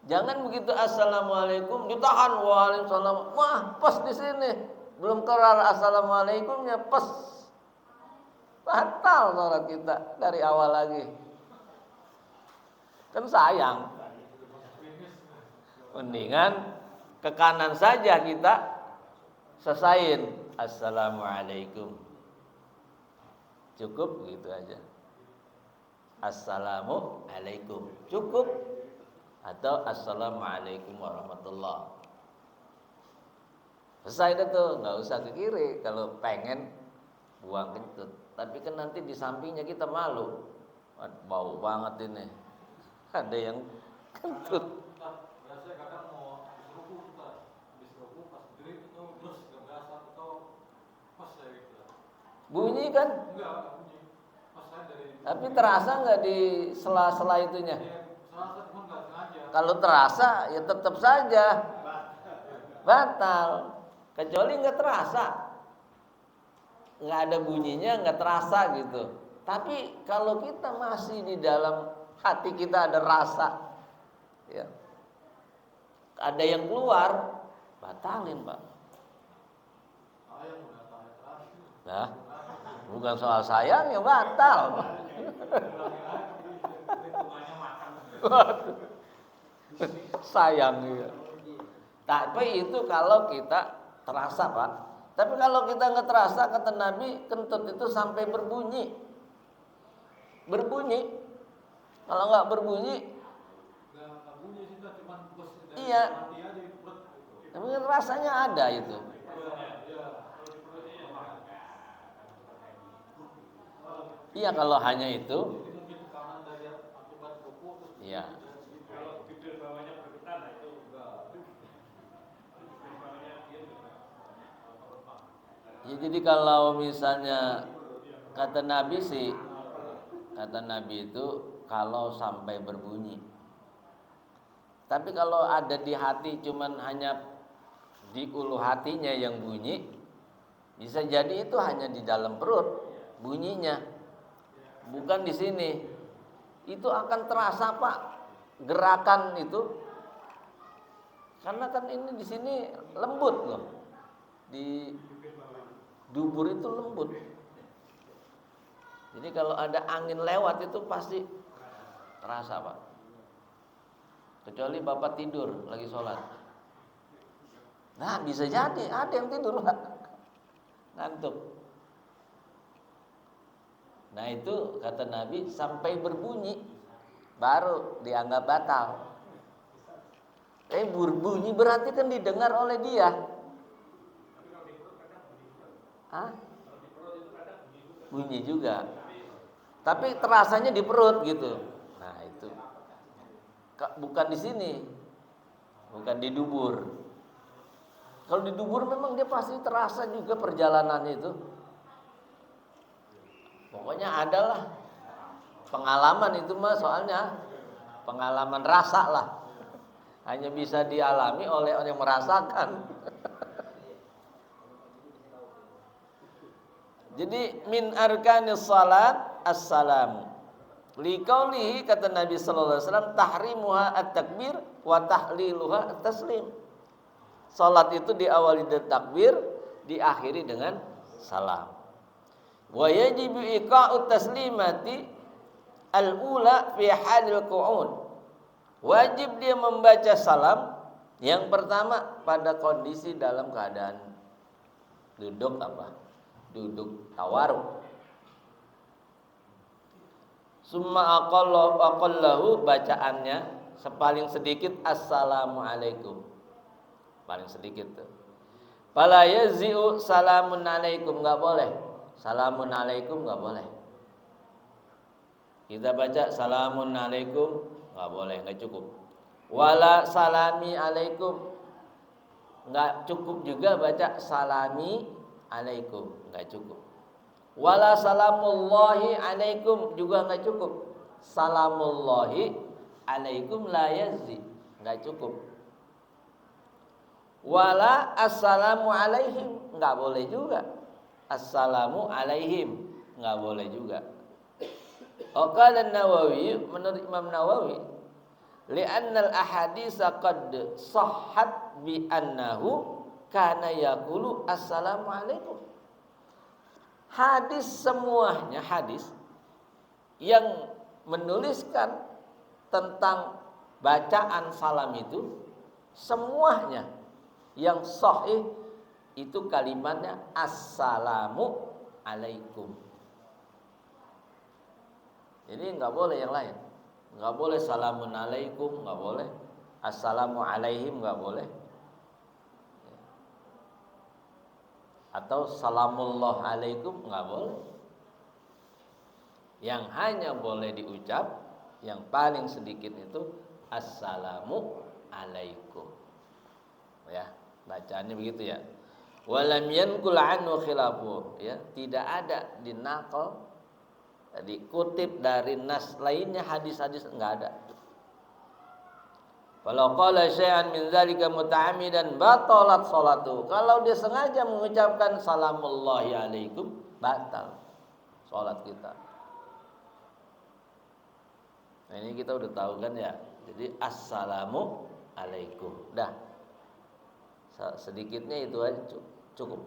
Jangan begitu assalamualaikum ditahan, waalaikumsalam, wah pas di sini belum kelar assalamualaikumnya, pas, batal sholat kita dari awal lagi. Kan sayang. Mendingan ke kanan saja kita selesain assalamualaikum, cukup gitu aja. Assalamualaikum cukup, atau assalamualaikum warahmatullah. Selesai deh tuh, nggak usah ke kiri kalau pengen buang kentut. Tapi kan nanti di sampingnya kita malu, bau banget ini, ada yang kentut. Bunyi kan? Tapi terasa nggak di sela-sela itunya? Kalau terasa ya tetap saja batal. Kecuali nggak terasa, nggak ada bunyinya, nggak terasa gitu. Tapi kalau kita masih di dalam hati kita ada rasa, ya, ada yang keluar, batalin Pak. Nah, bukan soal sayang ya batal. Sayang ya. Tapi itu kalau kita terasa Pak. Tapi kalau kita nggak terasa, kata Nabi, kentut itu sampai berbunyi. Berbunyi. Kalau nggak berbunyi, iya. Tapi rasanya ada itu. Iya, kalau hanya itu, iya. Ya, jadi kalau misalnya kata Nabi sih, kata Nabi itu kalau sampai berbunyi. Tapi kalau ada di hati cuman hanya di ulu hatinya yang bunyi, bisa jadi itu hanya di dalam perut bunyinya, bukan di sini. Itu akan terasa Pak, gerakan itu, karena kan ini di sini lembut loh, di dubur itu lembut. Jadi kalau ada angin lewat itu pasti terasa Pak. Kecuali Bapak tidur lagi sholat. Nah bisa jadi ada yang tidur Pak, ngantuk. Nah itu kata Nabi sampai berbunyi baru dianggap batal. Berbunyi berarti kan didengar oleh dia. Hah? Bunyi juga. Tapi terasanya di perut gitu. Nah itu bukan di sini, bukan di dubur. Kalau di dubur memang dia pasti terasa juga perjalanannya itu. Pokoknya adalah pengalaman itu mah, soalnya pengalaman rasa lah. Hanya bisa dialami oleh orang yang merasakan. Jadi min arkanis salat as-salam. Liqaulihi, kata Nabi sallallahu alaihi wasallam, tahrimuha at-takbir wa tahliluha at-taslim. Salat itu diawali dengan takbir, diakhiri dengan salam. Wa yajibu iqa'ut taslimati al-ula fi halil qu'ud. Wajib dia membaca salam yang pertama pada kondisi dalam keadaan duduk apa? Duduk tawaruk. Summa aqallahu, bacaannya sepaling sedikit assalamualaikum. Paling sedikit tuh. Fala yazi'u salamun alaikum, enggak boleh. Salamun alaikum enggak boleh. Kita baca salamun alaikum enggak boleh, enggak cukup. Wala salami alaikum, enggak cukup juga baca salami alaikum, enggak cukup. Wala salamullahi alaikum juga enggak cukup. Salamullahi alaikum la yazzi, enggak cukup. Wala assalamu alaihim, enggak boleh juga. Assalamu alaihim, enggak boleh juga. Qala An-Nawawi, menurut Imam Nawawi, li'annal ahaditsa qad sahhat bi annahu kana yaqulu assalamu alaikum. Hadis semuanya hadis yang menuliskan tentang bacaan salam itu semuanya yang sahih itu kalimatnya assalamu alaikum. Jadi enggak boleh yang lain. Enggak boleh salamun alaikum, enggak boleh. Assalamu alaihim enggak boleh. Atau salamullah alaikum enggak boleh. Yang hanya boleh diucap yang paling sedikit itu assalamu alaikum. Ya, bacaannya begitu ya. Walam yanqul anhu khilafu, ya, tidak ada dinaqal, dikutip dari nas lainnya hadis-hadis enggak ada. Kalau qala syai'an min dzalika muta'ammidan batalat salatu. Kalau dia sengaja mengucapkan salamullahi alaikum, batal salat kita. Nah, ini kita udah tahu kan ya. Jadi assalamu alaikum. Dah. Sedikitnya itu aja cukup.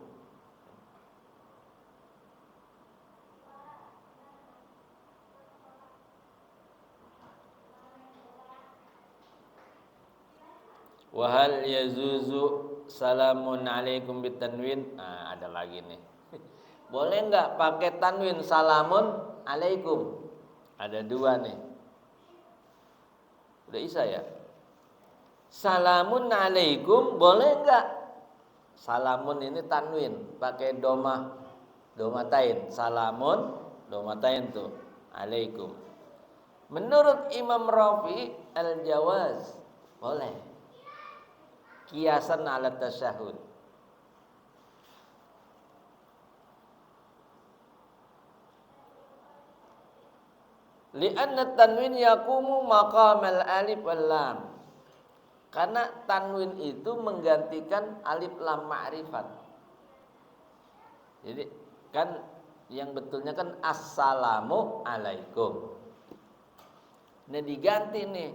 Wahal yazuzu salamun alaikum bitanwin. Nah, ada lagi nih. Boleh enggak pakai tanwin salamun alaikum? Ada dua nih. Udah isa ya? Salamun alaikum boleh enggak? Salamun ini tanwin pakai domatain. Salamun domatain tuh alaikum. Menurut Imam Rafi al-jawaz boleh. Kiasan ala tasyahud. Li'anna tanwin yaqumu maqamal alif wal lam. Karena tanwin itu menggantikan alif lam ma'rifat. Jadi kan yang betulnya kan assalamu alaikum. Nah diganti nih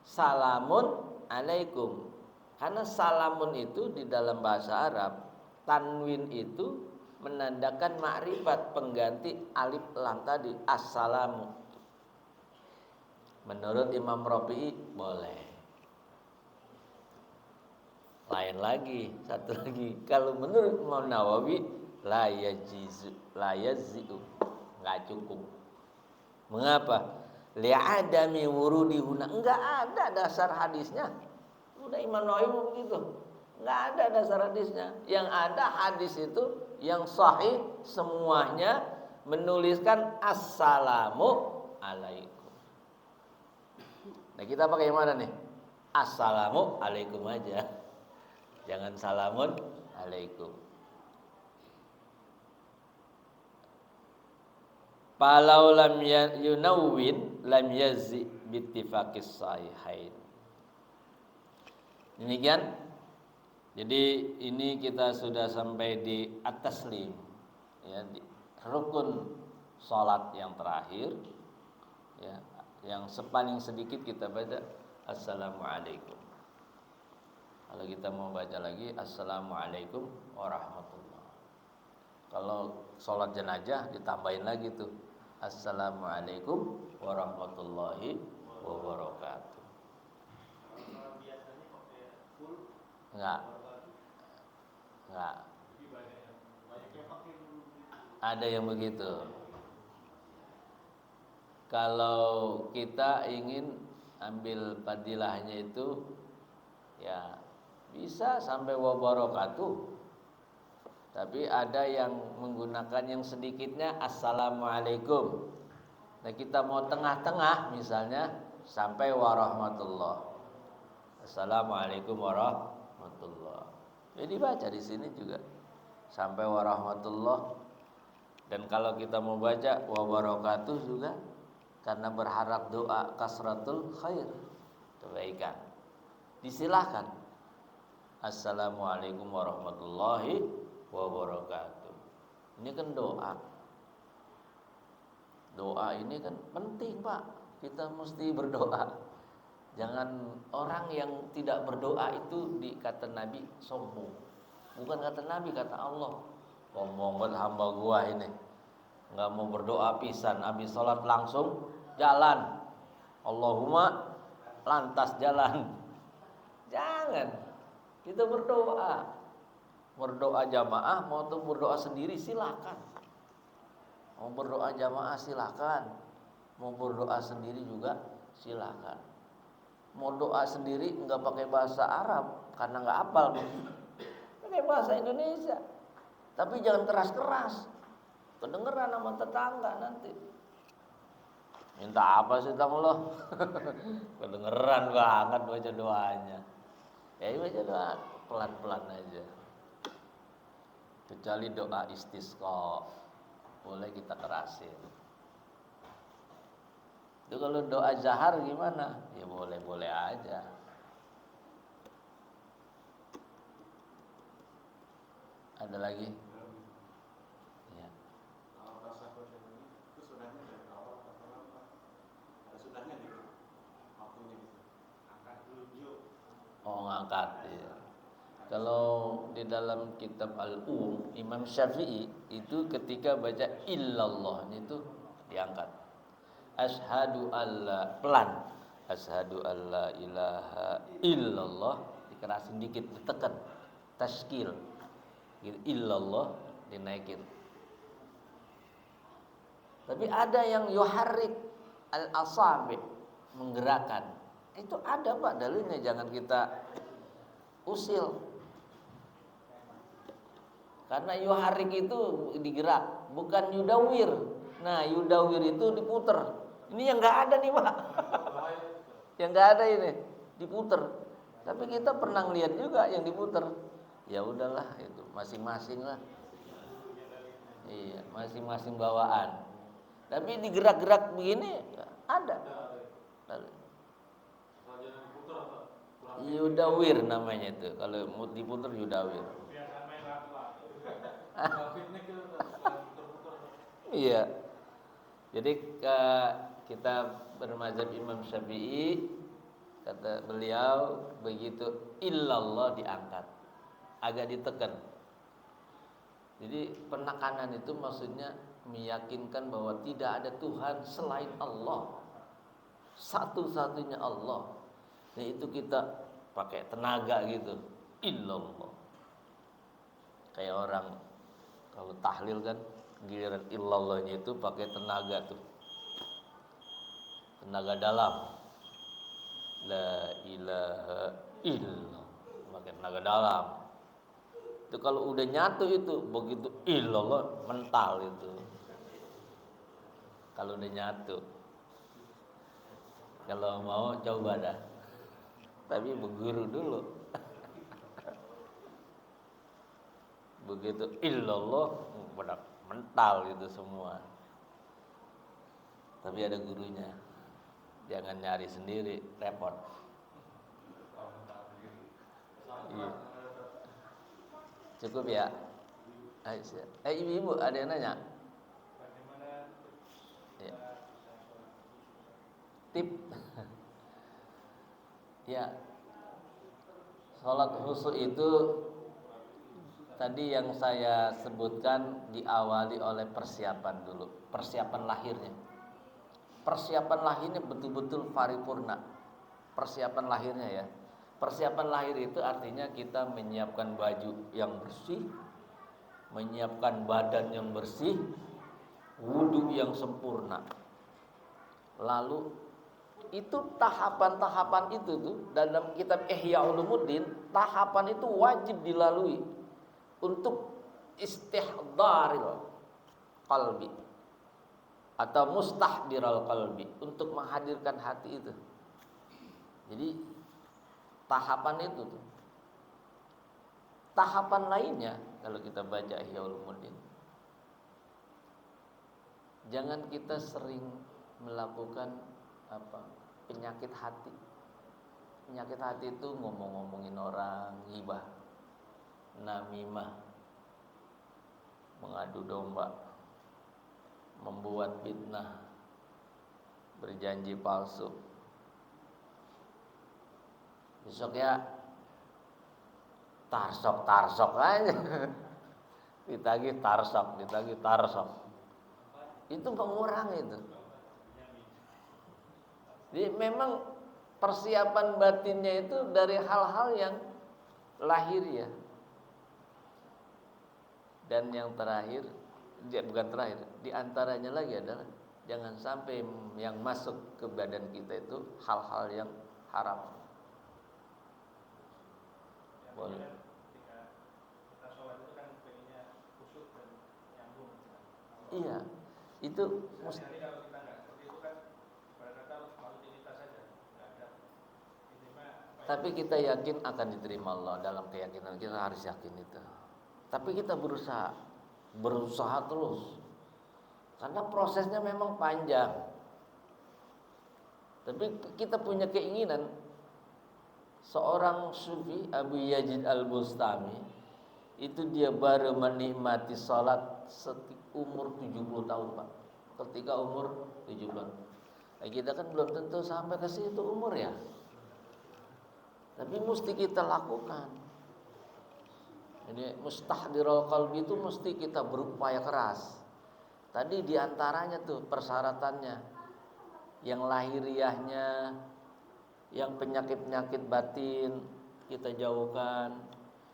salamun alaikum. Karena salamun itu di dalam bahasa Arab, tanwin itu menandakan ma'rifat, pengganti alif lam tadi, assalamu. Menurut Imam Rafi'i boleh. Lain lagi, satu lagi. Kalau menurut Imam Nawawi la yazi'u, enggak cukup. Mengapa? Li'adami wurudi huna, enggak ada dasar hadisnya. Udah Imam Nawawi begitu. Enggak ada dasar hadisnya. Yang ada hadis itu yang sahih semuanya menuliskan assalamu alaikum. Nah, kita pakai yang mana nih? Assalamu alaikum aja. Jangan salamun alaikum. Palau lam yunawwin lam yazzi bittifaqis sahihain. Demikian. Jadi ini kita sudah sampai di at-taslim, ya, di rukun salat yang terakhir, ya, yang paling sedikit kita baca assalamualaikum. Kalau kita mau baca lagi assalamualaikum warahmatullah. Kalau salat jenazah ditambahin lagi tuh assalamualaikum warahmatullahi wabarakatuh. Enggak. Ada yang begitu. Kalau kita ingin ambil fadilahnya itu, ya bisa sampai wabarakatuh. Tapi ada yang menggunakan yang sedikitnya assalamualaikum. Nah kita mau tengah-tengah misalnya sampai warahmatullah. Assalamualaikum warahmatullah. Jadi baca di sini juga sampai warahmatullah. Dan kalau kita mau baca wabarakatuh juga karena berharap doa kasratul khair, kebaikan. Disilahkan. Assalamualaikum warahmatullahi wabarakatuh. Ini kan doa. Doa ini kan penting, Pak. Kita mesti berdoa. Jangan orang yang tidak berdoa itu dikata Nabi sombong. Bukan kata Nabi, kata Allah. Ngomong banget hamba gua ini. Enggak mau berdoa pisan, habis sholat langsung jalan. Allahumma lantas jalan. Jangan. Kita berdoa. Berdoa jamaah maupun berdoa sendiri silakan. Mau berdoa jamaah silakan. Mau berdoa sendiri juga silakan. Mau doa sendiri enggak pakai bahasa Arab karena enggak hafal. Pakai bahasa Indonesia. Tapi jangan keras-keras. Kedengeran sama tetangga nanti. Minta apa sih kamu lo? Kedengeran banget baca doanya. Ya baca doa pelan-pelan aja. Kecuali doa istisqa boleh kita kerasin. Itu kalau doa zahar gimana? Ya boleh-boleh aja. Ada lagi? Ya. Kalau tasawuf itu sunahnya dari awal atau apa? Ada sunahnya gitu. Waktunya gitu. Angkat dulu yuk. Oh, ngangkat ya. Kalau di dalam kitab Al-Um Imam Syafi'i itu ketika baca illallah itu diangkat. Asyhadu alla pelan. Asyhadu alla ilaha illallah dikerasin dikit ditekan. Tashkil. Gitu, illallah dinaikin. Tapi ada yang yuharrik al-asabi menggerakkan. Itu ada Pak dalilnya, jangan kita usil. Karena yuharrik itu digerak, bukan yudawir. Nah, yudawir itu diputer. Ini yang enggak ada nih, Pak. Yang enggak ada ini, diputer. Tapi kita pernah lihat juga yang diputer. Ya udahlah itu masing-masing lah. Iya, masing-masing bawaan. Tapi digerak-gerak begini ada. Yudawir namanya itu. Kalau mau diputer yudawir. Iya. Jadi kita bermazhab Imam Syafi'i, kata beliau begitu illallah diangkat, agak ditekan. Jadi penekanan itu maksudnya meyakinkan bahwa tidak ada Tuhan selain Allah, satu-satunya Allah. Nah itu kita pakai tenaga gitu, illallah. Kayak orang kalau tahlil kan giliran illallahnya itu pakai tenaga tuh, tenaga dalam. La ilaha illallah, pakai tenaga dalam. Itu kalau udah nyatu itu begitu illallah mental itu. Kalau udah nyatu. Kalau mau coba dah. Tapi berguru dulu. Begitu illallah benar mental itu semua. Tapi ada gurunya. Jangan nyari sendiri, repot. Iya. Cukup ya? Ibu-ibu ada yang nanya? Ya. Tip. Ya. Salat khusyuk itu tadi yang saya sebutkan diawali oleh persiapan dulu, persiapan lahirnya. Persiapan lahirnya betul-betul paripurna. Persiapan lahirnya ya. Persiapan lahir itu artinya kita menyiapkan baju yang bersih, menyiapkan badan yang bersih, wudu yang sempurna. Lalu itu tahapan-tahapan itu tuh dalam kitab Ihya Ulumuddin, tahapan itu wajib dilalui untuk istihdharil qalbi atau mustahdiral qalbi, untuk menghadirkan hati itu. Jadi tahapan itu tuh. Tahapan lainnya kalau kita baca Ihya Ulumuddin, jangan kita sering melakukan penyakit hati. Penyakit hati itu ngomong-ngomongin orang, ghibah, namimah, mengadu domba, membuat fitnah, berjanji palsu. Besok ya tarsok aja. ditagih tarsok. Itu mengurangi itu. Jadi memang persiapan batinnya itu dari hal-hal yang lahiriah. Dan yang terakhir, bukan terakhir, di antaranya lagi adalah jangan sampai yang masuk ke badan kita itu hal-hal yang haram. Boleh. Ketika kita sholat itu kan pengennya khusyuk dan nyambung. Iya, itu Sehari-hari kalau kita nggak seperti itu kan ibarat kata rutinitas saja, nggak ada intinya. Tapi kita yakin akan diterima Allah. Dalam keyakinan kita harus yakin itu. Tapi kita berusaha terus, karena prosesnya memang panjang. Tapi kita punya keinginan. Seorang sufi, Abu Yazid Al-Bustami, itu dia baru menikmati salat umur 70 tahun, Pak. Ketika umur 70. Nah, kita kan belum tentu sampai ke situ umur ya. Tapi mesti kita lakukan. Jadi mustahdirul qalbi itu mesti kita berupaya keras. Tadi diantaranya tuh persyaratannya, yang lahiriahnya, yang penyakit-penyakit batin kita jauhkan.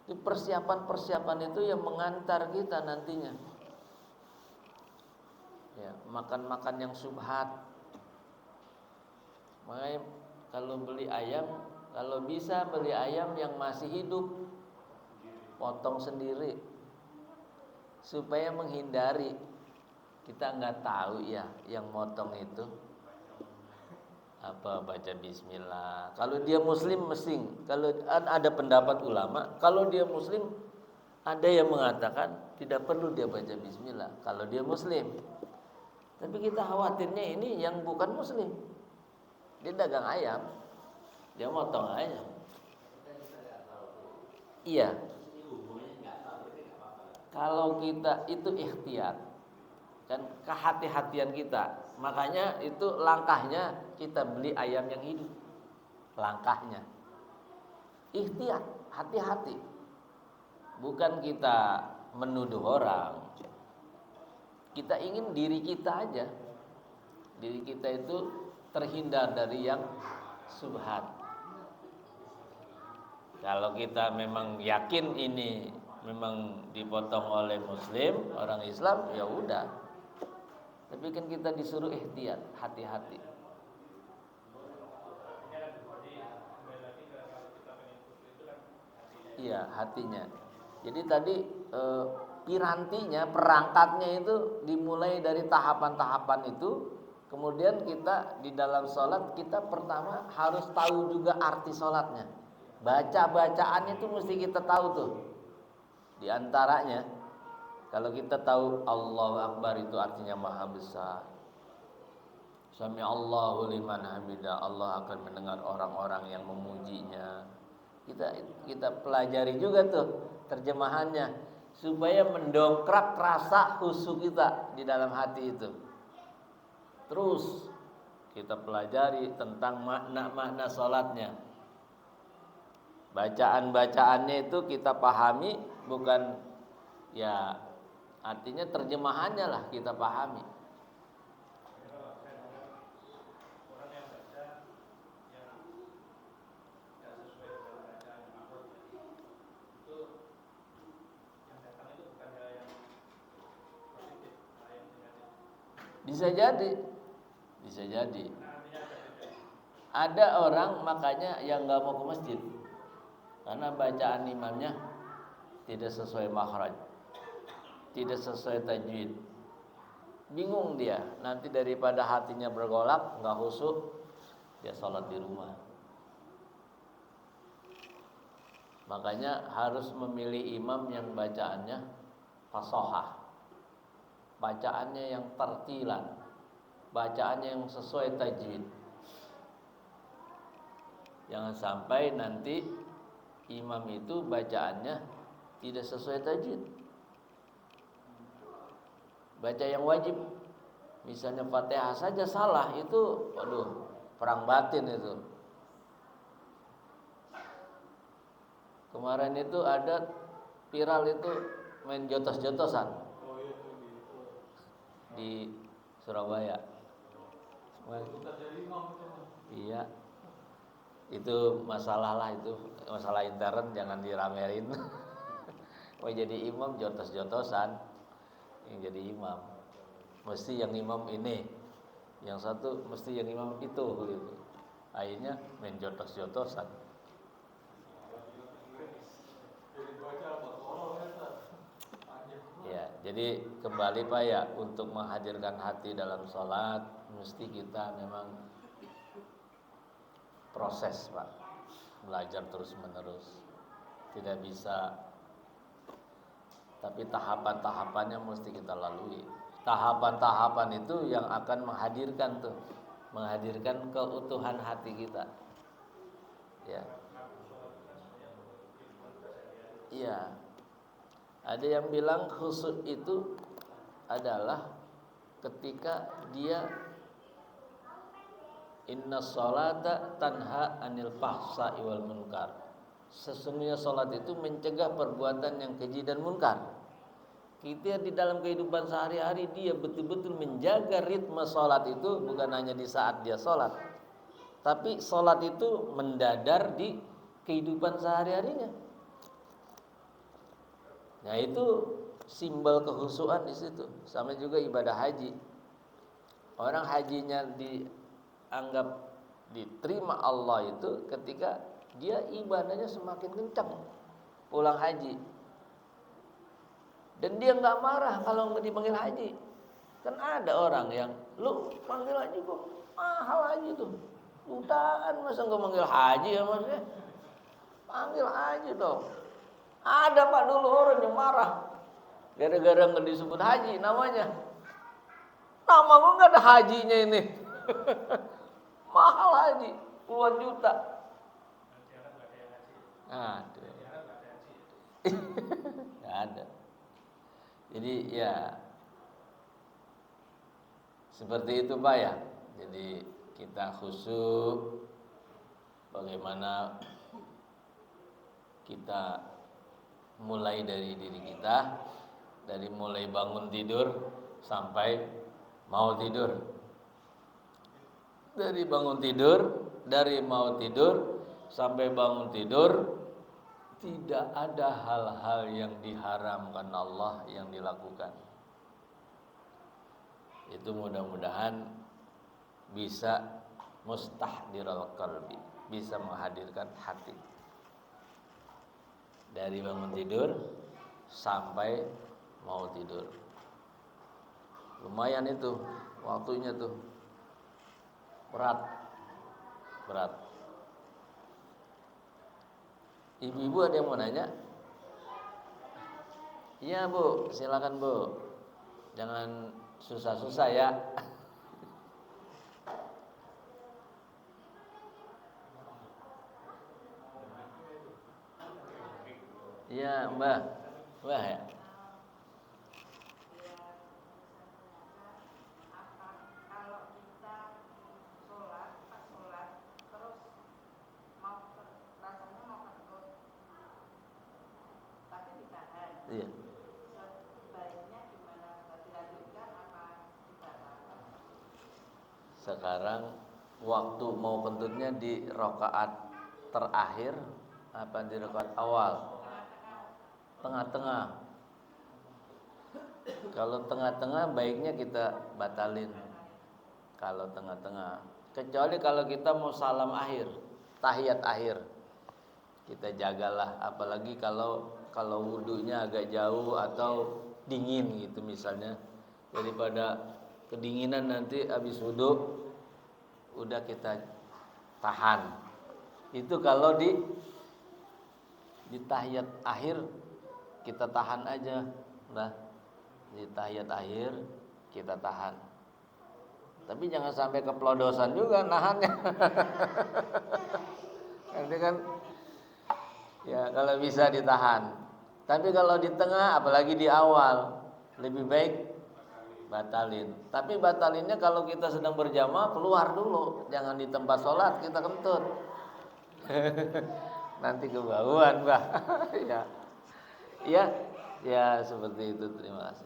Itu persiapan-persiapan itu yang mengantar kita nantinya. Ya, makan-makan yang subhat. Makanya kalau beli ayam, kalau bisa beli ayam yang masih hidup, potong sendiri supaya menghindari, kita nggak tahu ya yang motong itu baca bismillah. Kalau dia muslim mesti, kalau ada pendapat ulama, kalau dia muslim ada yang mengatakan tidak perlu dia baca bismillah kalau dia muslim. Tapi kita khawatirnya ini yang bukan muslim, dia dagang ayam, dia motong ayam. Iya. Kalau kita itu ikhtiyat, kan kehati-hatian kita. Makanya itu langkahnya kita beli ayam yang hidup. Langkahnya ikhtiyat, hati-hati. Bukan kita menuduh orang. Kita ingin diri kita aja. Diri kita itu terhindar dari yang subhat. Kalau kita memang yakin ini memang dipotong oleh muslim, orang Islam, ya udah. Tapi kan kita disuruh ihtiyat, hati-hati. Iya, hatinya. Jadi tadi pirantinya, perangkatnya itu dimulai dari tahapan-tahapan itu. Kemudian kita di dalam sholat, kita pertama harus tahu juga arti sholatnya. Baca-bacaannya itu mesti kita tahu tuh. Di antaranya, kalau kita tahu Allahu Akbar itu artinya maha besar. Sami Allahu liman hamidah, Allah akan mendengar orang-orang yang memujinya. Kita pelajari juga tuh terjemahannya supaya mendongkrak rasa khusyuk kita di dalam hati itu. Terus kita pelajari tentang makna-makna salatnya. Bacaan-bacaannya itu kita pahami, bukan ya artinya terjemahannya lah kita pahami. Bisa jadi. Ada orang makanya yang nggak mau ke masjid karena bacaan imamnya tidak sesuai makhraj, tidak sesuai tajwid. Bingung dia, nanti daripada hatinya bergolak, nggak khusyuk, dia sholat di rumah. Makanya harus memilih imam yang bacaannya fasahah, bacaannya yang tartilan, bacaannya yang sesuai tajwid. Jangan sampai nanti imam itu bacaannya tidak sesuai tajwid. Baca yang wajib, misalnya Fatihah saja salah, itu waduh, perang batin itu. Kemarin itu ada viral itu main jotos-jotosan di Surabaya. Iya, itu masalah lah, itu masalah intern, jangan diramerin. Mau jadi imam jotos-jotosan, yang jadi imam mesti yang imam ini, yang satu mesti yang imam itu gitu. Akhirnya main jotos-jotosan. Ya, jadi kembali Pak ya, untuk menghadirkan hati dalam sholat mesti kita memang proses Pak, belajar terus menerus, tidak bisa, tapi tahapan-tahapannya mesti kita lalui. Tahapan-tahapan itu yang akan menghadirkan keutuhan hati kita. Ya. Iya. Ada yang bilang khusyuk itu adalah ketika dia inna sholata tanha anil fahsya'i wal munkar. Sesungguhnya sholat itu mencegah perbuatan yang keji dan munkar. Kita di dalam kehidupan sehari-hari dia betul-betul menjaga ritme sholat itu, bukan hanya di saat dia sholat, tapi sholat itu mendadar di kehidupan sehari-harinya. Nah itu simbol kehusuan di situ. Sama juga ibadah haji. Orang hajinya dianggap diterima Allah itu ketika dia ibadahnya semakin kencang pulang haji. Dan dia nggak marah kalau nggak dipanggil haji. Kan ada orang yang, lu panggil haji kok mahal haji tuh, jutaan, masa nggak manggil haji ya maksudnya? Panggil haji dong. Ada Pak dulu orang yang marah gara-gara nggak disebut haji namanya. Nama gua nggak ada hajinya ini. Mahal haji, puluhan juta. Ada. Nggak ada. Jadi ya seperti itu Pak ya. Jadi kita khusyuk, bagaimana kita mulai dari diri kita, dari mulai bangun tidur sampai mau tidur. Dari bangun tidur, dari mau tidur sampai bangun tidur, tidak ada hal-hal yang diharamkan Allah yang dilakukan. Itu mudah-mudahan bisa mustahdirul qalbi, bisa menghadirkan hati. Dari bangun tidur sampai mau tidur. Lumayan itu waktunya tuh. Berat. Ibu-ibu ada yang mau nanya? Iya Bu, silakan Bu. Jangan susah-susah ya. Iya Mbak. Mbak ya. Iya. Sekarang waktu mau kentutnya di rakaat terakhir apa di rakaat awal? Tengah-tengah. Kalau tengah-tengah baiknya kita batalin. Kalau tengah-tengah, kecuali kalau kita mau salam akhir, tahiyat akhir, kita jagalah. Apalagi kalau wudunya agak jauh atau dingin gitu misalnya, daripada kedinginan nanti habis wudu udah kita tahan. Itu kalau di tahiyat akhir kita tahan aja, nah di tahiyat akhir kita tahan. Tapi jangan sampai keplodosan juga nahannya. Nanti kan ya kalau bisa ditahan. Tapi kalau di tengah apalagi di awal lebih baik batalin. Tapi batalinnya kalau kita sedang berjamaah keluar dulu, jangan di tempat sholat kita kentut. Nanti kebauan, Mbak. Ya. Iya, ya seperti itu. Terima kasih.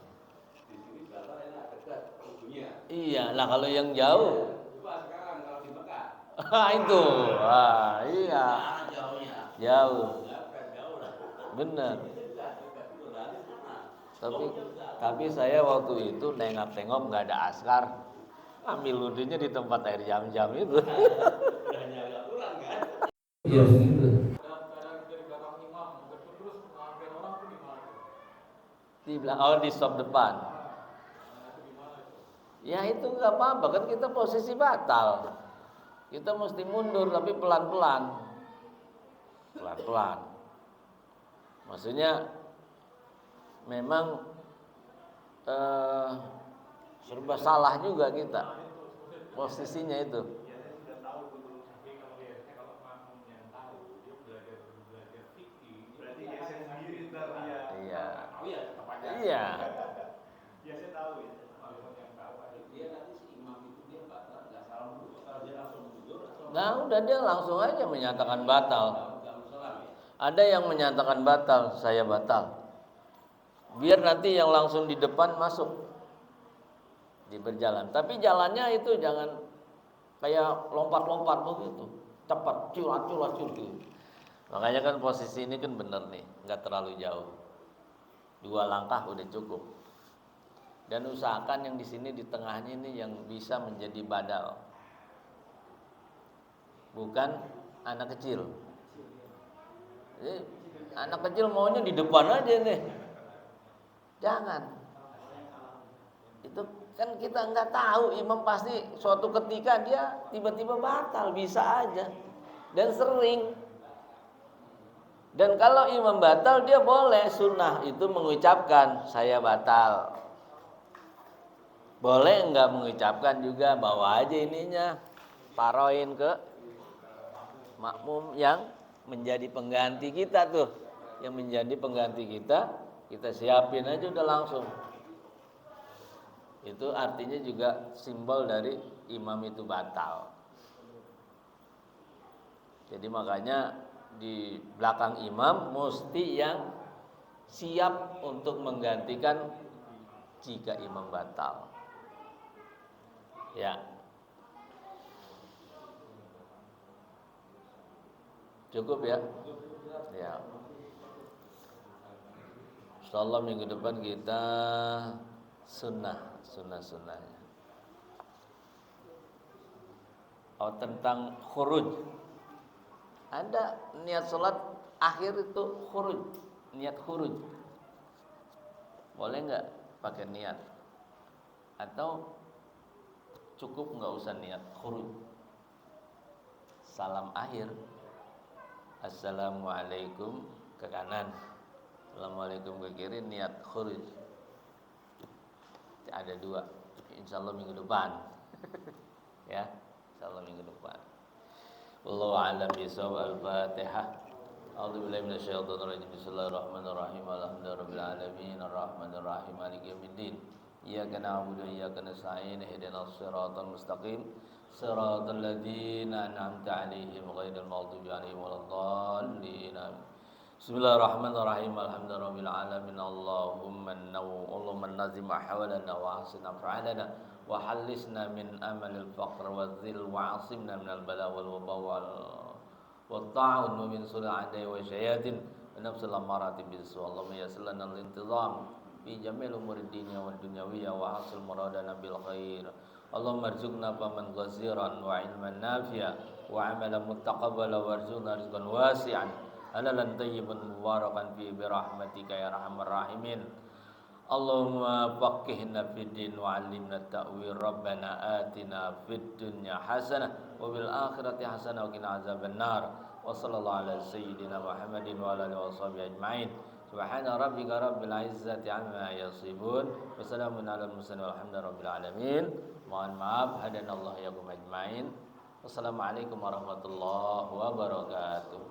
Di sini batal enak dekat ujungnya. Iya, lah kalau yang jauh. Coba sekarang kalau di Mekah. Itu. Wah, iya. Jauhnya. Jauh. Jauh lah. Benar. Dekat itu dari sana. Tapi saya waktu itu nengok-tengok nggak ada askar. Ambil wudhunya di tempat air jam-jam itu. Udah nyala kurang kan? Iya begitu. Kadang dari belakang imam, terus ngambil orang tuh gimana? Di belakang, di stop depan. Ya itu nggak apa-apa kan kita posisi batal. Kita mesti mundur tapi pelan-pelan. Pelan-pelan. Maksudnya memang serba salah juga kita posisinya itu. Iya. Iya. Ya saya tahu ya. Dia nanti si imam itu dia nggak salah dulu. Kalau dia langsung mundur atau Nah udah dia langsung aja menyatakan batal. Ada yang menyatakan batal, saya batal. Biar nanti yang langsung di depan masuk di berjalan. Tapi jalannya itu jangan kayak lompat-lompat begitu, cepat, culat gitu. Makanya kan posisi ini kan bener nih, nggak terlalu jauh. 2 langkah udah cukup. Dan usahakan yang di sini di tengahnya ini yang bisa menjadi badal. Bukan anak kecil. Jadi, anak kecil maunya di depan aja nih. Jangan. Itu kan kita nggak tahu, imam pasti suatu ketika dia tiba-tiba batal, bisa aja. Dan sering. Dan kalau imam batal dia boleh sunnah itu mengucapkan saya batal. Boleh enggak mengucapkan juga, bawa aja ininya, paroin ke makmum yang menjadi pengganti kita tuh. Yang menjadi pengganti kita siapin aja udah langsung. Itu artinya juga simbol dari imam itu batal. Jadi makanya di belakang imam mesti yang siap untuk menggantikan jika imam batal. Ya. Cukup ya? Ya. Insyaallah minggu depan kita sunnah-sunnahnya. Oh, tentang khuruj. Ada niat sholat akhir itu khuruj, niat khuruj. Boleh nggak pakai niat? Atau cukup nggak usah niat khuruj? Salam akhir, assalamualaikum ke kanan, assalamualaikum ke kiri, niat khuruj. Ada 2. Insyaallah minggu depan. Ya, insyaallah minggu depan. Wallahu a'lam bishawab. Al-Fatihah. A'udzu billahi minasyaitonir rajim. Bismillahirrahmanirrahim. Alhamdulillahirabbil alamin arrahmanir rahim maliki yaumiddin. Iyyaka na'budu wa iyyaka nasta'in ihdinas siratal mustaqim siratal ladzina an'amta 'alaihim ghairil maghdubi 'alaihim waladdallin. Bismillahirrahmanirrahim. Alhamdulillahirabbil alamin. Allahumma nazim ahwalana wa ahsin af'alana wa hallisna min amalil faqr wa dhil wa asimna minal bala wal waba wal ta'un wa min sulil adai wa syayatin wa nafsil amarati bisu. Allahumma yassir lana al-intizam fi jamil umuri dunya wad dunyawiyya wa hasil muradana bil khair. Allahumma arzuqna faman ghaziran wa ilman nafi'a wa amalan muttaqabbala warzuqna rizqan wasi'an halalan tayyiban mubarakan fi birahmatika ya arhamar rahimin. Allahumma faqihna fid din wa 'allimna ta'wil. Rabbana atina fid dunya hasanah wa bil akhirati hasanah wa qina azabannar. Wa sallallahu ala sayyidina Muhammadin wa ala alihi washabihi ajmain. Subhana rabbika rabbil izzati amma yasifun. Wassalamun ala mursalin walhamdulillahi rabbil alamin. Mohon maaf, hadanallahu yakum ajmain. Wassalamualaikum warahmatullahi wabarakatuh.